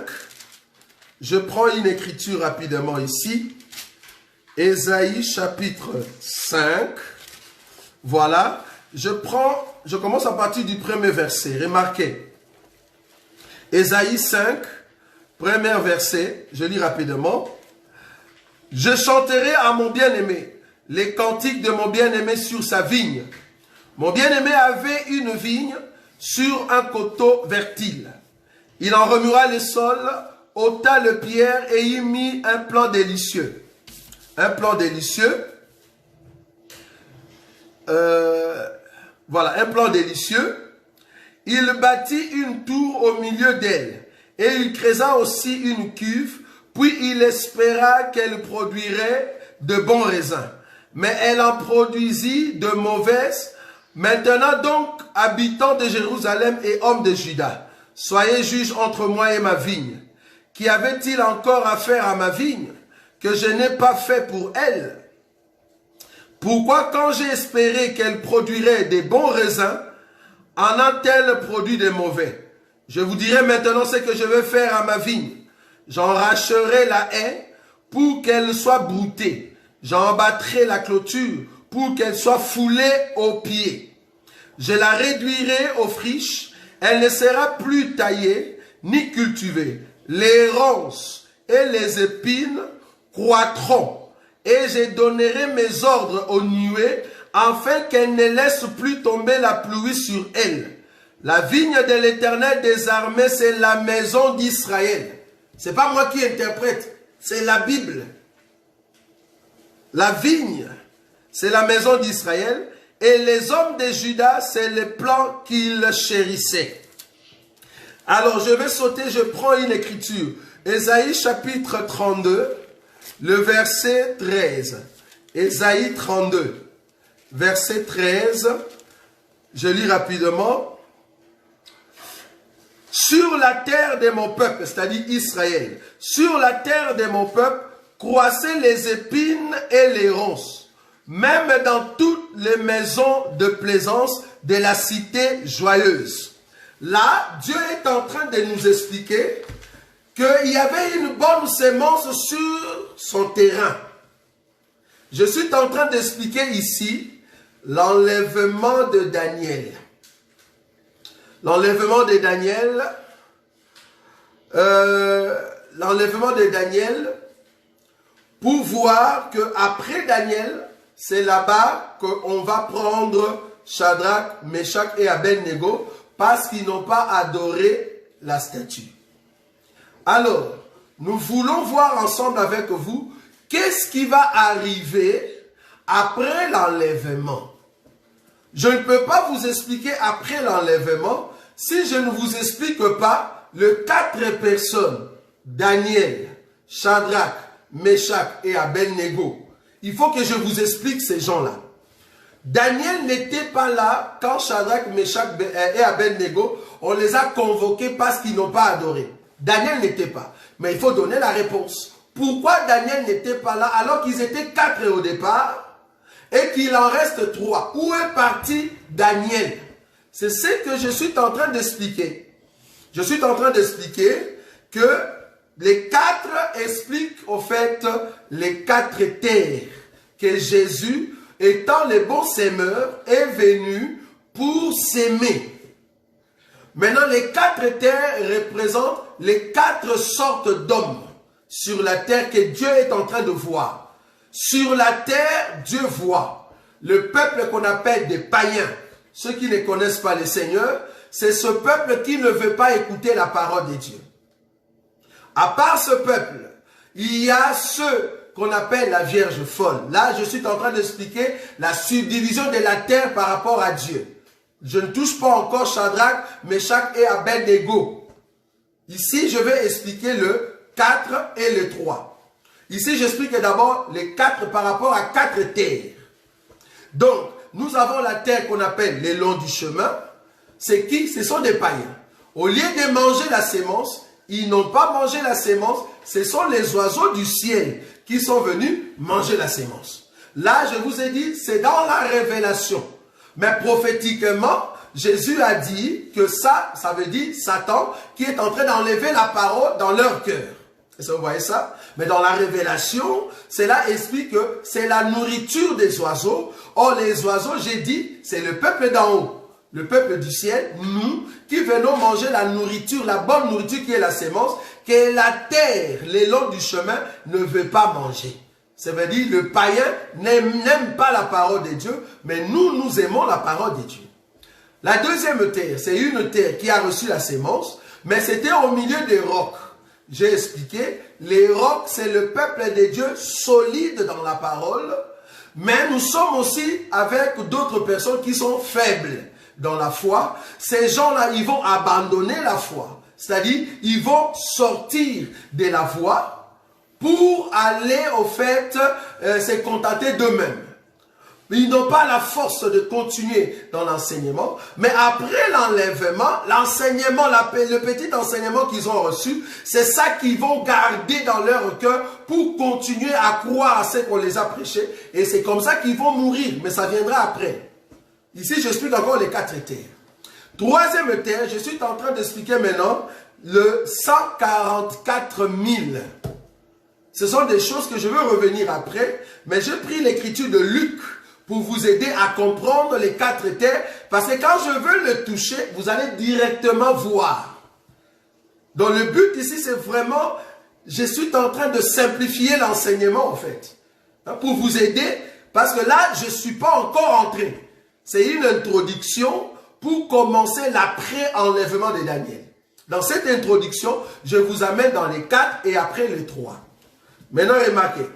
Je prends une écriture rapidement ici. Ésaïe chapitre 5. Voilà. Je commence à partir du premier verset. Remarquez. Ésaïe 5, premier verset. Je lis rapidement. Je chanterai à mon bien-aimé les cantiques de mon bien-aimé sur sa vigne. Mon bien-aimé avait une vigne sur un coteau fertile. Il en remuera le sol, ôta le pierre et y mit un plant délicieux. Un plant délicieux. Voilà, un plant délicieux. Il bâtit une tour au milieu d'elle. Et il creusa aussi une cuve. Puis il espéra qu'elle produirait de bons raisins. Mais elle en produisit de mauvaises. Maintenant donc, habitants de Jérusalem et hommes de Juda, soyez juges entre moi et ma vigne. Qu'y avait-il encore à faire à ma vigne que je n'ai pas fait pour elle? Pourquoi quand j'ai espéré qu'elle produirait des bons raisins, en a-t-elle produit des mauvais? Je vous dirai maintenant ce que je vais faire à ma vigne. J'enracherai la haie pour qu'elle soit broutée. J'en battrai la clôture pour qu'elle soit foulée aux pieds. Je la réduirai aux friches. Elle ne sera plus taillée ni cultivée. Les ronces et les épines croîtront. Et je donnerai mes ordres aux nuées afin qu'elle ne laisse plus tomber la pluie sur elle. La vigne de l'Éternel des armées, c'est la maison d'Israël. Ce n'est pas moi qui interprète, c'est la Bible. La vigne, c'est la maison d'Israël. Et les hommes de Juda, c'est les plans qu'ils chérissaient. Alors, je vais sauter, je prends une écriture. Ésaïe chapitre 32, le verset 13. Ésaïe 32, verset 13. Je lis rapidement. Sur la terre de mon peuple, c'est-à-dire Israël, sur la terre de mon peuple, croissaient les épines et les ronces, même dans toutes les maisons de plaisance de la cité joyeuse. Là, Dieu est en train de nous expliquer qu'il y avait une bonne sémence sur son terrain. Je suis en train d'expliquer ici l'enlèvement de Daniel. L'enlèvement de Daniel, pour voir qu'après Daniel, c'est là-bas qu'on va prendre Shadrach, Meshach et Abednego parce qu'ils n'ont pas adoré la statue. Alors, nous voulons voir ensemble avec vous qu'est-ce qui va arriver après l'enlèvement. Je ne peux pas vous expliquer après l'enlèvement si je ne vous explique pas les 4 personnes, Daniel, Shadrach, Meshach et Abednego. Il faut que je vous explique ces gens-là. Daniel n'était pas là quand Shadrach, Meshach et Abednego, on les a convoqués parce qu'ils n'ont pas adoré. Daniel n'était pas. Mais il faut donner la réponse. Pourquoi Daniel n'était pas là alors qu'ils étaient 4 au départ et qu'il en reste 3? Où est parti Daniel? C'est ce que je suis en train d'expliquer. Je suis en train d'expliquer que les 4 expliquent au fait les 4 terres que Jésus, étant le bon semeur, est venu pour s'aimer. Maintenant, les 4 terres représentent les 4 sortes d'hommes sur la terre que Dieu est en train de voir. Sur la terre, Dieu voit le peuple qu'on appelle des païens. Ceux qui ne connaissent pas le Seigneur, c'est ce peuple qui ne veut pas écouter la parole de Dieu. À part ce peuple, il y a ceux qu'on appelle la Vierge folle. Là, je suis en train d'expliquer la subdivision de la terre par rapport à Dieu. Je ne touche pas encore Shadrach, Meshach et Abednego. Ici, je vais expliquer le 4 et le 3. Ici, j'explique d'abord les 4 par rapport à 4 terres. Donc, nous avons la terre qu'on appelle les longs du chemin. C'est qui? Ce sont des païens. Au lieu de manger la sémence, ils n'ont pas mangé la sémence. Ce sont les oiseaux du ciel qui sont venus manger la sémence. Là, je vous ai dit, c'est dans la révélation. Mais prophétiquement, Jésus a dit que ça veut dire Satan qui est en train d'enlever la parole dans leur cœur. Est-ce que vous voyez ça? Mais dans la révélation, cela explique que c'est la nourriture des oiseaux. Or, les oiseaux, j'ai dit, c'est le peuple d'en haut. Le peuple du ciel, nous, qui venons manger la nourriture, la bonne nourriture qui est la sémence, que la terre, les longs du chemin, ne veut pas manger. Ça veut dire le païen n'aime pas la parole de Dieu, mais nous aimons la parole de Dieu. La deuxième terre, c'est une terre qui a reçu la sémence, mais c'était au milieu des rocs. J'ai expliqué, les rocs, c'est le peuple de Dieu solide dans la parole, mais nous sommes aussi avec d'autres personnes qui sont faibles dans la foi. Ces gens-là, ils vont abandonner la foi. C'est-à-dire, ils vont sortir de la voie pour aller, au fait, se contenter d'eux-mêmes. Ils n'ont pas la force de continuer dans l'enseignement. Mais après l'enlèvement, l'enseignement, le petit enseignement qu'ils ont reçu, c'est ça qu'ils vont garder dans leur cœur pour continuer à croire à ce qu'on les a prêchés. Et c'est comme ça qu'ils vont mourir. Mais ça viendra après. Ici, j'explique encore les 4 terres. Troisième terre, je suis en train d'expliquer maintenant le 144 000. Ce sont des choses que je veux revenir après. Mais j'ai pris l'écriture de Luc pour vous aider à comprendre les 4 terres. Parce que quand je veux le toucher, vous allez directement voir. Donc le but ici, c'est vraiment, je suis en train de simplifier l'enseignement en fait. Pour vous aider, parce que là, je ne suis pas encore entré. C'est une introduction pour commencer l'après-enlèvement de Daniel. Dans cette introduction, je vous amène dans les 4 et après les 3. Maintenant, remarquez,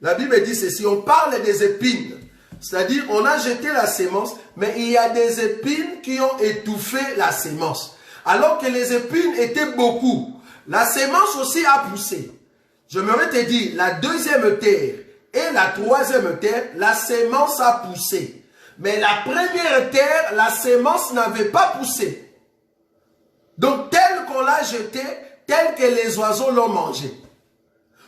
la Bible dit ceci, on parle des épines. C'est-à-dire, on a jeté la sémence, mais il y a des épines qui ont étouffé la sémence. Alors que les épines étaient beaucoup. La sémence aussi a poussé. Je me te dire, la deuxième terre et la troisième terre, la sémence a poussé. Mais la première terre, la sémence n'avait pas poussé. Donc, tel qu'on l'a jeté, tel que les oiseaux l'ont mangé.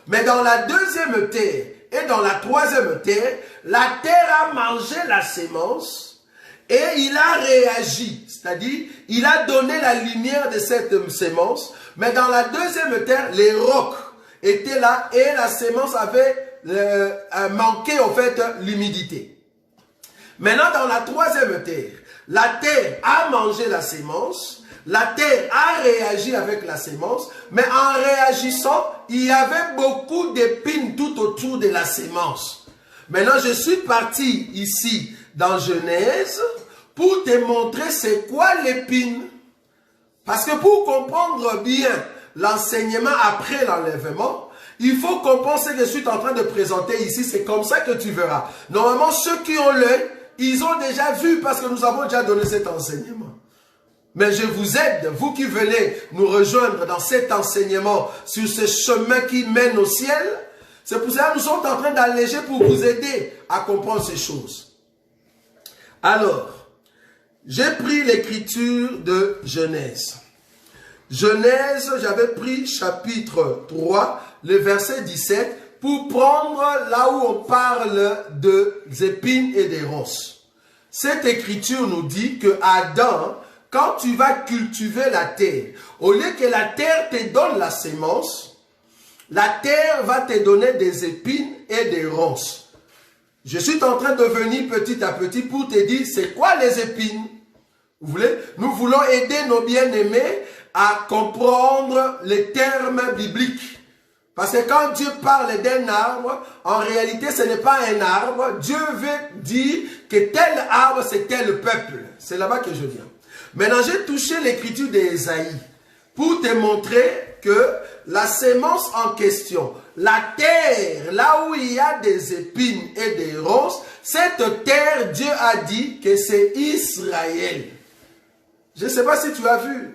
Mais dans la deuxième terre et dans la troisième terre, la terre a mangé la sémence Et il a réagi, c'est-à-dire, il a donné la lumière de cette sémence, mais dans la deuxième terre, les rocs étaient là et la sémence avait manqué, en fait, l'humidité. Maintenant, dans la troisième terre, la terre a mangé la sémence, la terre a réagi avec la sémence, mais en réagissant, il y avait beaucoup d'épines tout autour de la sémence. Maintenant, je suis parti ici dans Genèse pour te montrer c'est quoi l'épine. Parce que pour comprendre bien l'enseignement après l'enlèvement, il faut comprendre ce que je suis en train de présenter ici. C'est comme ça que tu verras. Normalement, ceux qui ont l'œil, ils ont déjà vu parce que nous avons déjà donné cet enseignement. Mais je vous aide, vous qui venez nous rejoindre dans cet enseignement, sur ce chemin qui mène au ciel. C'est pour ça que nous sommes en train d'alléger pour vous aider à comprendre ces choses. Alors, j'ai pris l'écriture de Genèse. Genèse, j'avais pris chapitre 3, le verset 17, pour prendre là où on parle des épines et des ronces. Cette écriture nous dit que Adam, quand tu vas cultiver la terre, au lieu que la terre te donne la sémence, la terre va te donner des épines et des ronces. Je suis en train de venir petit à petit pour te dire c'est quoi les épines. Vous voulez? Nous voulons aider nos bien-aimés à comprendre les termes bibliques. Parce que quand Dieu parle d'un arbre, en réalité ce n'est pas un arbre. Dieu veut dire que tel arbre c'est tel peuple. C'est là-bas que je viens. Maintenant j'ai touché l'écriture d'Ésaïe pour te montrer que la sémence en question, la terre, là où il y a des épines et des ronces, cette terre, Dieu a dit que c'est Israël. Je ne sais pas si tu as vu.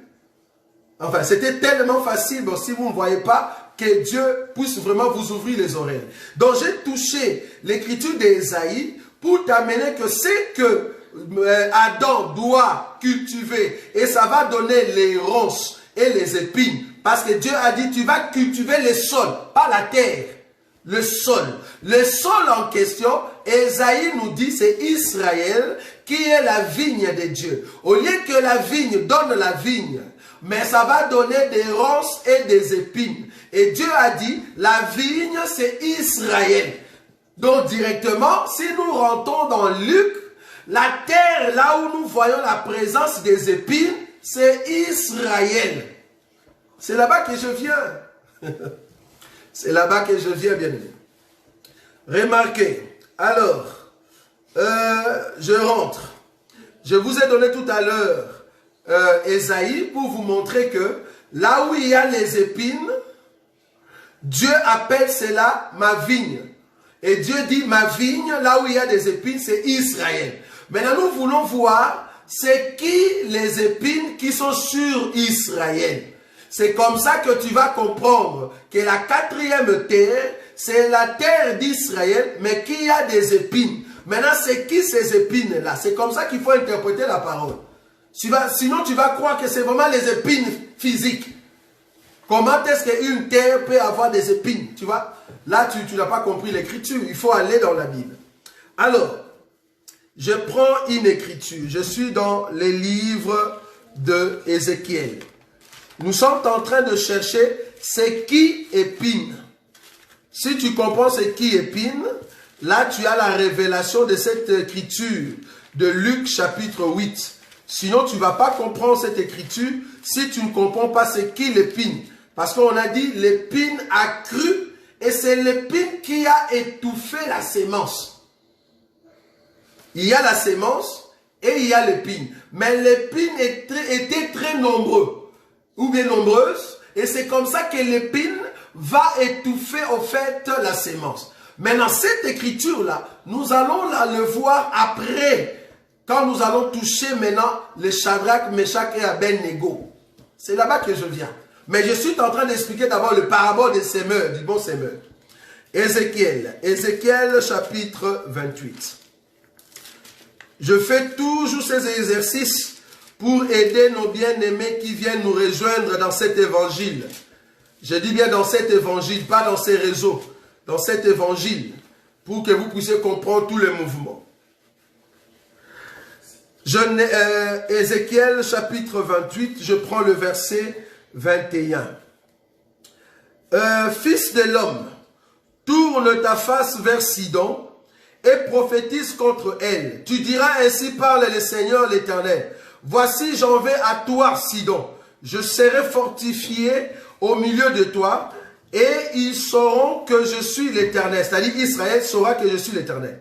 Enfin, c'était tellement facile, bon, si vous ne voyez pas, que Dieu puisse vraiment vous ouvrir les oreilles. Donc, j'ai touché l'écriture d'Ésaïe pour t'amener que c'est que Adam doit cultiver et ça va donner les ronces et les épines. Parce que Dieu a dit, tu vas cultiver le sol, pas la terre. Le sol. Le sol en question, Ésaïe nous dit, c'est Israël qui est la vigne de Dieu. Au lieu que la vigne donne la vigne, mais ça va donner des ronces et des épines. Et Dieu a dit, la vigne c'est Israël. Donc directement, si nous rentrons dans Luc, la terre là où nous voyons la présence des épines, c'est Israël. C'est là-bas que je viens. C'est là-bas que je viens, bien aimé. Remarquez. Alors, je rentre. Je vous ai donné tout à l'heure Ésaïe pour vous montrer que là où il y a les épines, Dieu appelle cela ma vigne. Et Dieu dit ma vigne, là où il y a des épines, c'est Israël. Maintenant, nous voulons voir c'est qui les épines qui sont sur Israël. C'est comme ça que tu vas comprendre que la quatrième terre, c'est la terre d'Israël, mais qui a des épines. Maintenant, c'est qui ces épines-là? C'est comme ça qu'il faut interpréter la parole. Sinon, tu vas croire que c'est vraiment les épines physiques. Comment est-ce qu'une terre peut avoir des épines? Tu vois? Là, tu n'as pas compris l'écriture. Il faut aller dans la Bible. Alors, je prends une écriture. Je suis dans les livres de Ézéchiel. Nous sommes en train de chercher c'est qui épine. Si tu comprends c'est qui épine, là tu as la révélation de cette écriture de Luc chapitre 8. Sinon tu ne vas pas comprendre cette écriture si tu ne comprends pas c'est qui l'épine. Parce qu'on a dit l'épine a cru et c'est l'épine qui a étouffé la sémence. Il y a la sémence et il y a l'épine. Mais l'épine était très nombreuse. Ou bien nombreuse, et c'est comme ça que l'épine va étouffer au fait la sémence. Maintenant, cette écriture-là, nous allons le voir après, quand nous allons toucher maintenant les Shadrach, Meshach et Abednego. C'est là-bas que je viens. Mais je suis en train d'expliquer d'abord le parabole des semeurs, du bon semeur. Ézéchiel chapitre 28. Je fais toujours ces exercices pour aider nos bien-aimés qui viennent nous rejoindre dans cet évangile. Je dis bien dans cet évangile, pas dans ces réseaux, dans cet évangile, pour que vous puissiez comprendre tous les mouvements. Ézéchiel chapitre 28, je prends le verset 21. Fils de l'homme, tourne ta face vers Sidon et prophétise contre elle. Tu diras, ainsi parle le Seigneur l'Éternel. Voici, j'en vais à toi, Sidon. Je serai fortifié au milieu de toi et ils sauront que je suis l'Éternel. C'est-à-dire, Israël saura que je suis l'Éternel.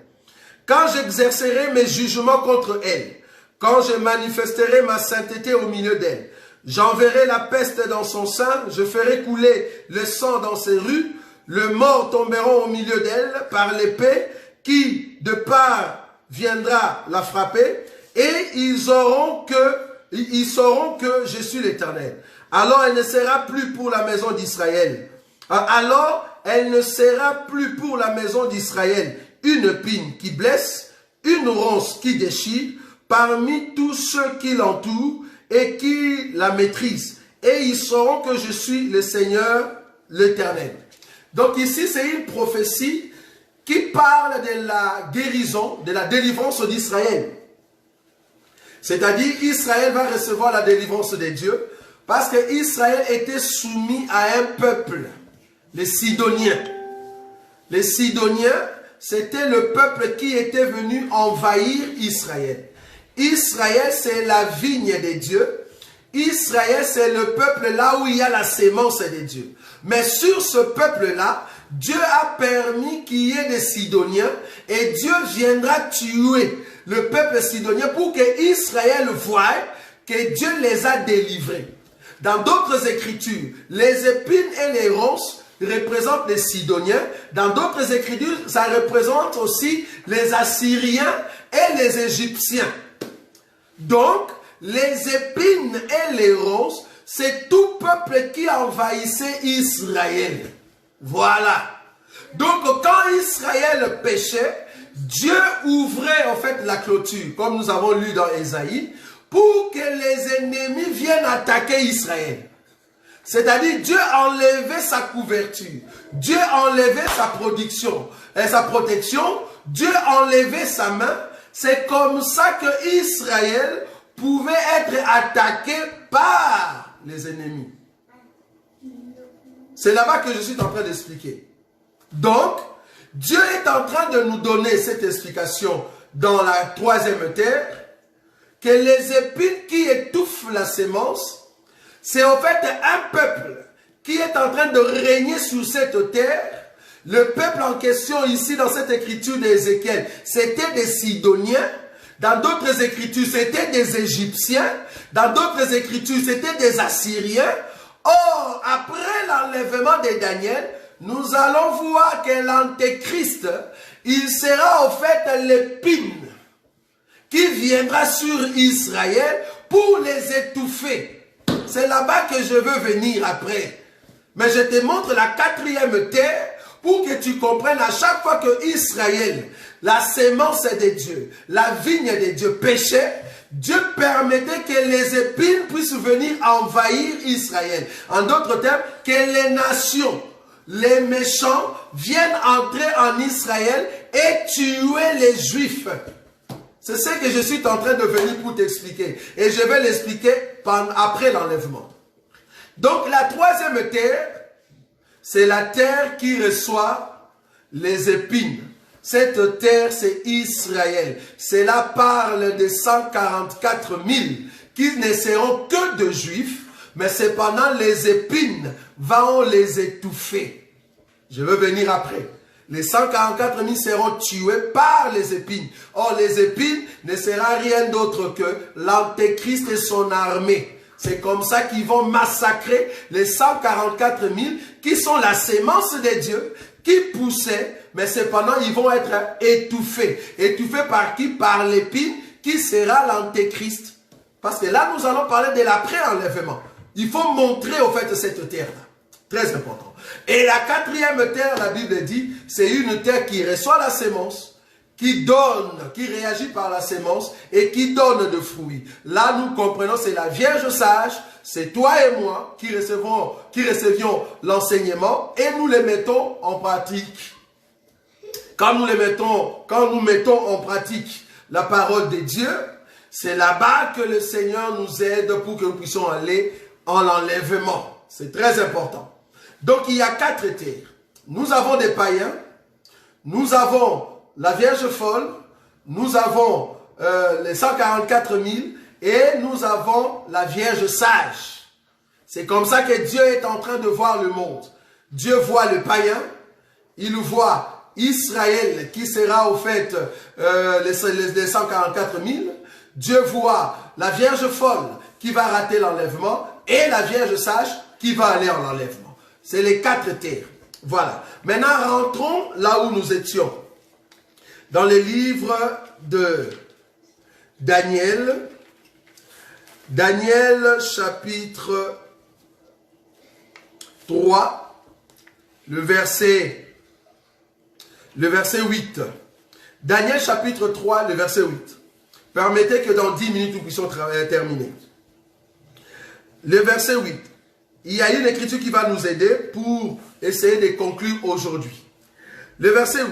Quand j'exercerai mes jugements contre elle, quand je manifesterai ma sainteté au milieu d'elle, j'enverrai la peste dans son sein, je ferai couler le sang dans ses rues, le mort tomberont au milieu d'elle par l'épée qui de part viendra la frapper, et ils sauront que je suis l'Éternel. Alors elle ne sera plus pour la maison d'Israël. Alors elle ne sera plus pour la maison d'Israël une épine qui blesse, une ronce qui déchire, parmi tous ceux qui l'entourent et qui la maîtrisent. Et ils sauront que je suis le Seigneur, l'Éternel. Donc ici, c'est une prophétie qui parle de la guérison, de la délivrance d'Israël. C'est-à-dire, Israël va recevoir la délivrance de Dieu parce que Israël était soumis à un peuple, les Sidoniens. Les Sidoniens, c'était le peuple qui était venu envahir Israël. Israël, c'est la vigne de Dieu. Israël, c'est le peuple là où il y a la sémence de Dieu. Mais sur ce peuple-là, Dieu a permis qu'il y ait des Sidoniens et Dieu viendra tuer le peuple sidonien pour que Israël voie que Dieu les a délivrés. Dans d'autres écritures, les épines et les ronces représentent les Sidoniens. Dans d'autres écritures, ça représente aussi les Assyriens et les Égyptiens. Donc, les épines et les ronces, c'est tout peuple qui envahissait Israël. Voilà. Donc, quand Israël péchait, Dieu ouvrait en fait la clôture, comme nous avons lu dans Ésaïe, pour que les ennemis viennent attaquer Israël. C'est-à-dire, Dieu enlevait sa couverture, Dieu enlevait sa production et sa protection, Dieu enlevait sa main. C'est comme ça que Israël pouvait être attaqué par les ennemis. C'est là-bas que je suis en train d'expliquer. Donc, Dieu est en train de nous donner cette explication dans la troisième terre, que les épines qui étouffent la sémence, c'est en fait un peuple qui est en train de régner sur cette terre. Le peuple en question ici dans cette écriture d'Ézéchiel, c'était des Sidoniens. Dans d'autres écritures, c'était des Égyptiens. Dans d'autres écritures, c'était des Assyriens. Or, après l'enlèvement de Daniel, nous allons voir que l'Antéchrist, il sera en fait l'épine qui viendra sur Israël pour les étouffer. C'est là-bas que je veux venir après. Mais je te montre la quatrième terre pour que tu comprennes à chaque fois que Israël, la sémence de Dieu, la vigne de Dieu péchait, Dieu permettait que les épines puissent venir envahir Israël. En d'autres termes, que les nations, les méchants viennent entrer en Israël et tuer les Juifs. C'est ce que je suis en train de venir pour t'expliquer. Et je vais l'expliquer après l'enlèvement. Donc la troisième terre, c'est la terre qui reçoit les épines. Cette terre, c'est Israël. Cela parle de 144 000 qui ne seront que de Juifs, mais cependant les épines vont les étouffer. Je veux venir après. Les 144 000 seront tués par les épines. Or, les épines ne seront rien d'autre que l'Antéchrist et son armée. C'est comme ça qu'ils vont massacrer les 144 000 qui sont la sémence de Dieu, qui poussaient, mais cependant ils vont être étouffés. Étouffés par qui? Par l'épine qui sera l'Antéchrist. Parce que là, nous allons parler de l'après-enlèvement. Il faut montrer au fait cette terre-là. Très important. Et la quatrième terre, la Bible dit, c'est une terre qui reçoit la sémence, qui donne, qui réagit par la sémence et qui donne de fruits. Là, nous comprenons, c'est la Vierge sage, c'est toi et moi qui recevions l'enseignement et nous les mettons en pratique. Quand nous mettons en pratique la parole de Dieu, C'est là-bas que le Seigneur nous aide pour que nous puissions aller en enlèvement. C'est très important. Donc il y a 4 terres. Nous avons des païens, nous avons la Vierge folle, nous avons les 144 000 et nous avons la Vierge sage. C'est comme ça que Dieu est en train de voir le monde. Dieu voit le païen, il voit Israël qui sera au fait les 144 000. Dieu voit la Vierge folle qui va rater l'enlèvement et la Vierge sage qui va aller en enlèvement. C'est les 4 terres. Voilà. Maintenant, rentrons là où nous étions. Dans les livres de Daniel. Daniel chapitre 3, le verset 8. Daniel chapitre 3, le verset 8. Permettez que dans 10 minutes, nous puissions terminer. Le verset 8. Il y a une écriture qui va nous aider pour essayer de conclure aujourd'hui. Le verset 8.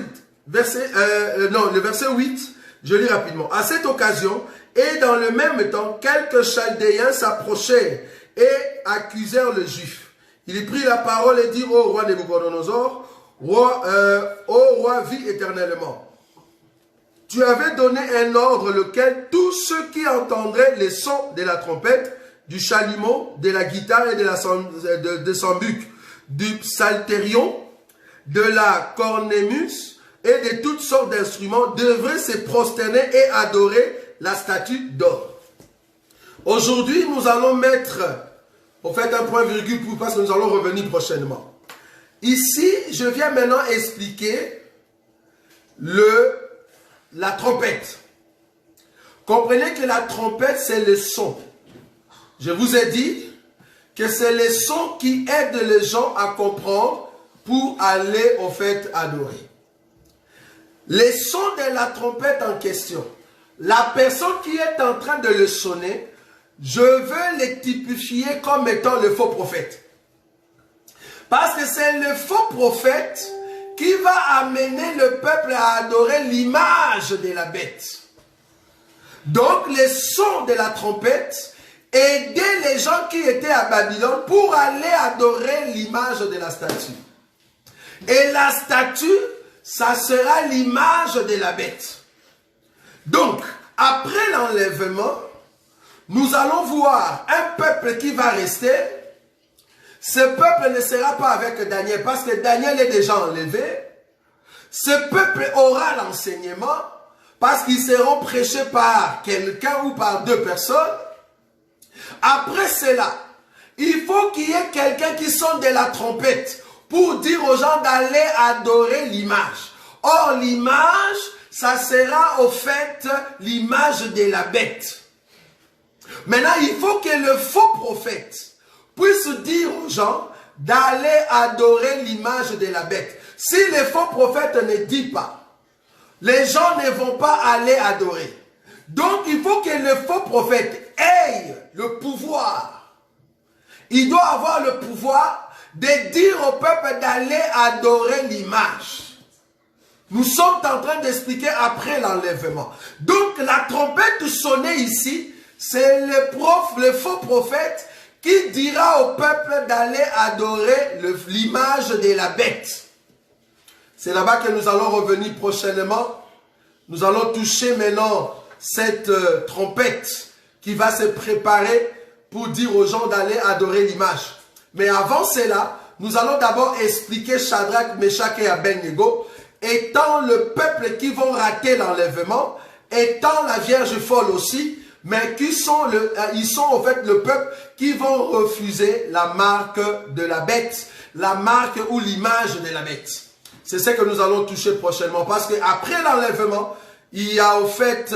Le verset 8, je lis rapidement. À cette occasion, et dans le même temps, quelques Chaldéens s'approchèrent et accusèrent le Juif. Il prit la parole et dit au roi Nabuchodonosor, ô roi, vis éternellement. Tu avais donné un ordre lequel tous ceux qui entendraient les sons de la trompette, du chalumeau, de la guitare et de sambuc, du psalterion, de la cornémus et de toutes sortes d'instruments devraient se prosterner et adorer la statue d'or. Aujourd'hui, nous allons mettre, au fait, un point virgule parce que nous allons revenir prochainement. Ici, je viens maintenant expliquer la trompette. Comprenez que la trompette, c'est le son. Je vous ai dit que c'est le son qui aide les gens à comprendre pour aller, au fait, adorer. Les sons de la trompette en question, la personne qui est en train de le sonner, je veux les typifier comme étant le faux prophète. Parce que c'est le faux prophète qui va amener le peuple à adorer l'image de la bête. Donc les sons de la trompette aidaient les gens qui étaient à Babylone pour aller adorer l'image de la statue. Et la statue, ça sera l'image de la bête. Donc, après l'enlèvement, nous allons voir un peuple qui va rester. Ce peuple ne sera pas avec Daniel parce que Daniel est déjà enlevé. Ce peuple aura l'enseignement parce qu'ils seront prêchés par quelqu'un ou par 2 personnes. Après cela, il faut qu'il y ait quelqu'un qui sonne de la trompette pour dire aux gens d'aller adorer l'image. Or, l'image, ça sera au fait l'image de la bête. Maintenant, il faut que le faux prophète puisse dire aux gens d'aller adorer l'image de la bête. Si le faux prophète ne dit pas, les gens ne vont pas aller adorer. Donc, il faut que le faux prophète ait le pouvoir. Il doit avoir le pouvoir de dire au peuple d'aller adorer l'image. Nous sommes en train d'expliquer après l'enlèvement. Donc, la trompette sonnée ici, c'est le faux prophète qui dira au peuple d'aller adorer l'image de la bête. C'est là-bas que nous allons revenir prochainement. Nous allons toucher maintenant cette trompette qui va se préparer pour dire aux gens d'aller adorer l'image. Mais avant cela, nous allons d'abord expliquer Shadrach, Meshach et Abednego, étant le peuple qui vont rater l'enlèvement, étant la Vierge folle aussi, mais ils sont en fait le peuple qui vont refuser la marque de la bête, la marque ou l'image de la bête. C'est ce que nous allons toucher prochainement, parce qu'après l'enlèvement, il y a au fait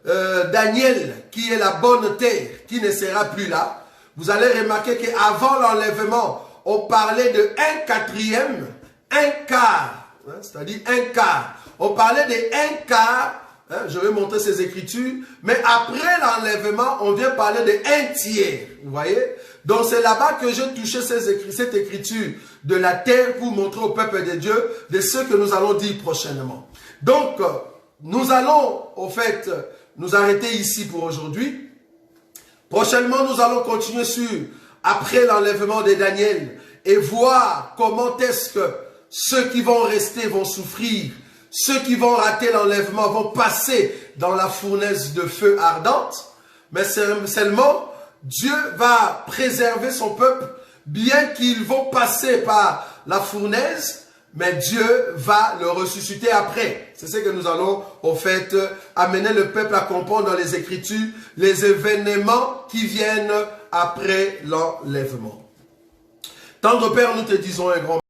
Daniel qui est la bonne terre, qui ne sera plus là. Vous allez remarquer qu'avant l'enlèvement, on parlait de 1/4, un quart, hein, c'est-à-dire un quart. On parlait de 1/4. Je vais montrer ces écritures. Mais après l'enlèvement, on vient parler de 1/3. Vous voyez? Donc c'est là-bas que j'ai touché cette écriture de la terre pour montrer au peuple de Dieu de ce que nous allons dire prochainement. Donc, nous allons, au fait, nous arrêter ici pour aujourd'hui. Prochainement, nous allons continuer sur après l'enlèvement de Daniel et voir comment est-ce que ceux qui vont rester vont souffrir. Ceux qui vont rater l'enlèvement vont passer dans la fournaise de feu ardente. Mais seulement, Dieu va préserver son peuple, bien qu'ils vont passer par la fournaise, mais Dieu va le ressusciter après. C'est ce que nous allons, au fait, amener le peuple à comprendre dans les Écritures, les événements qui viennent après l'enlèvement. Tendre Père, nous te disons un grand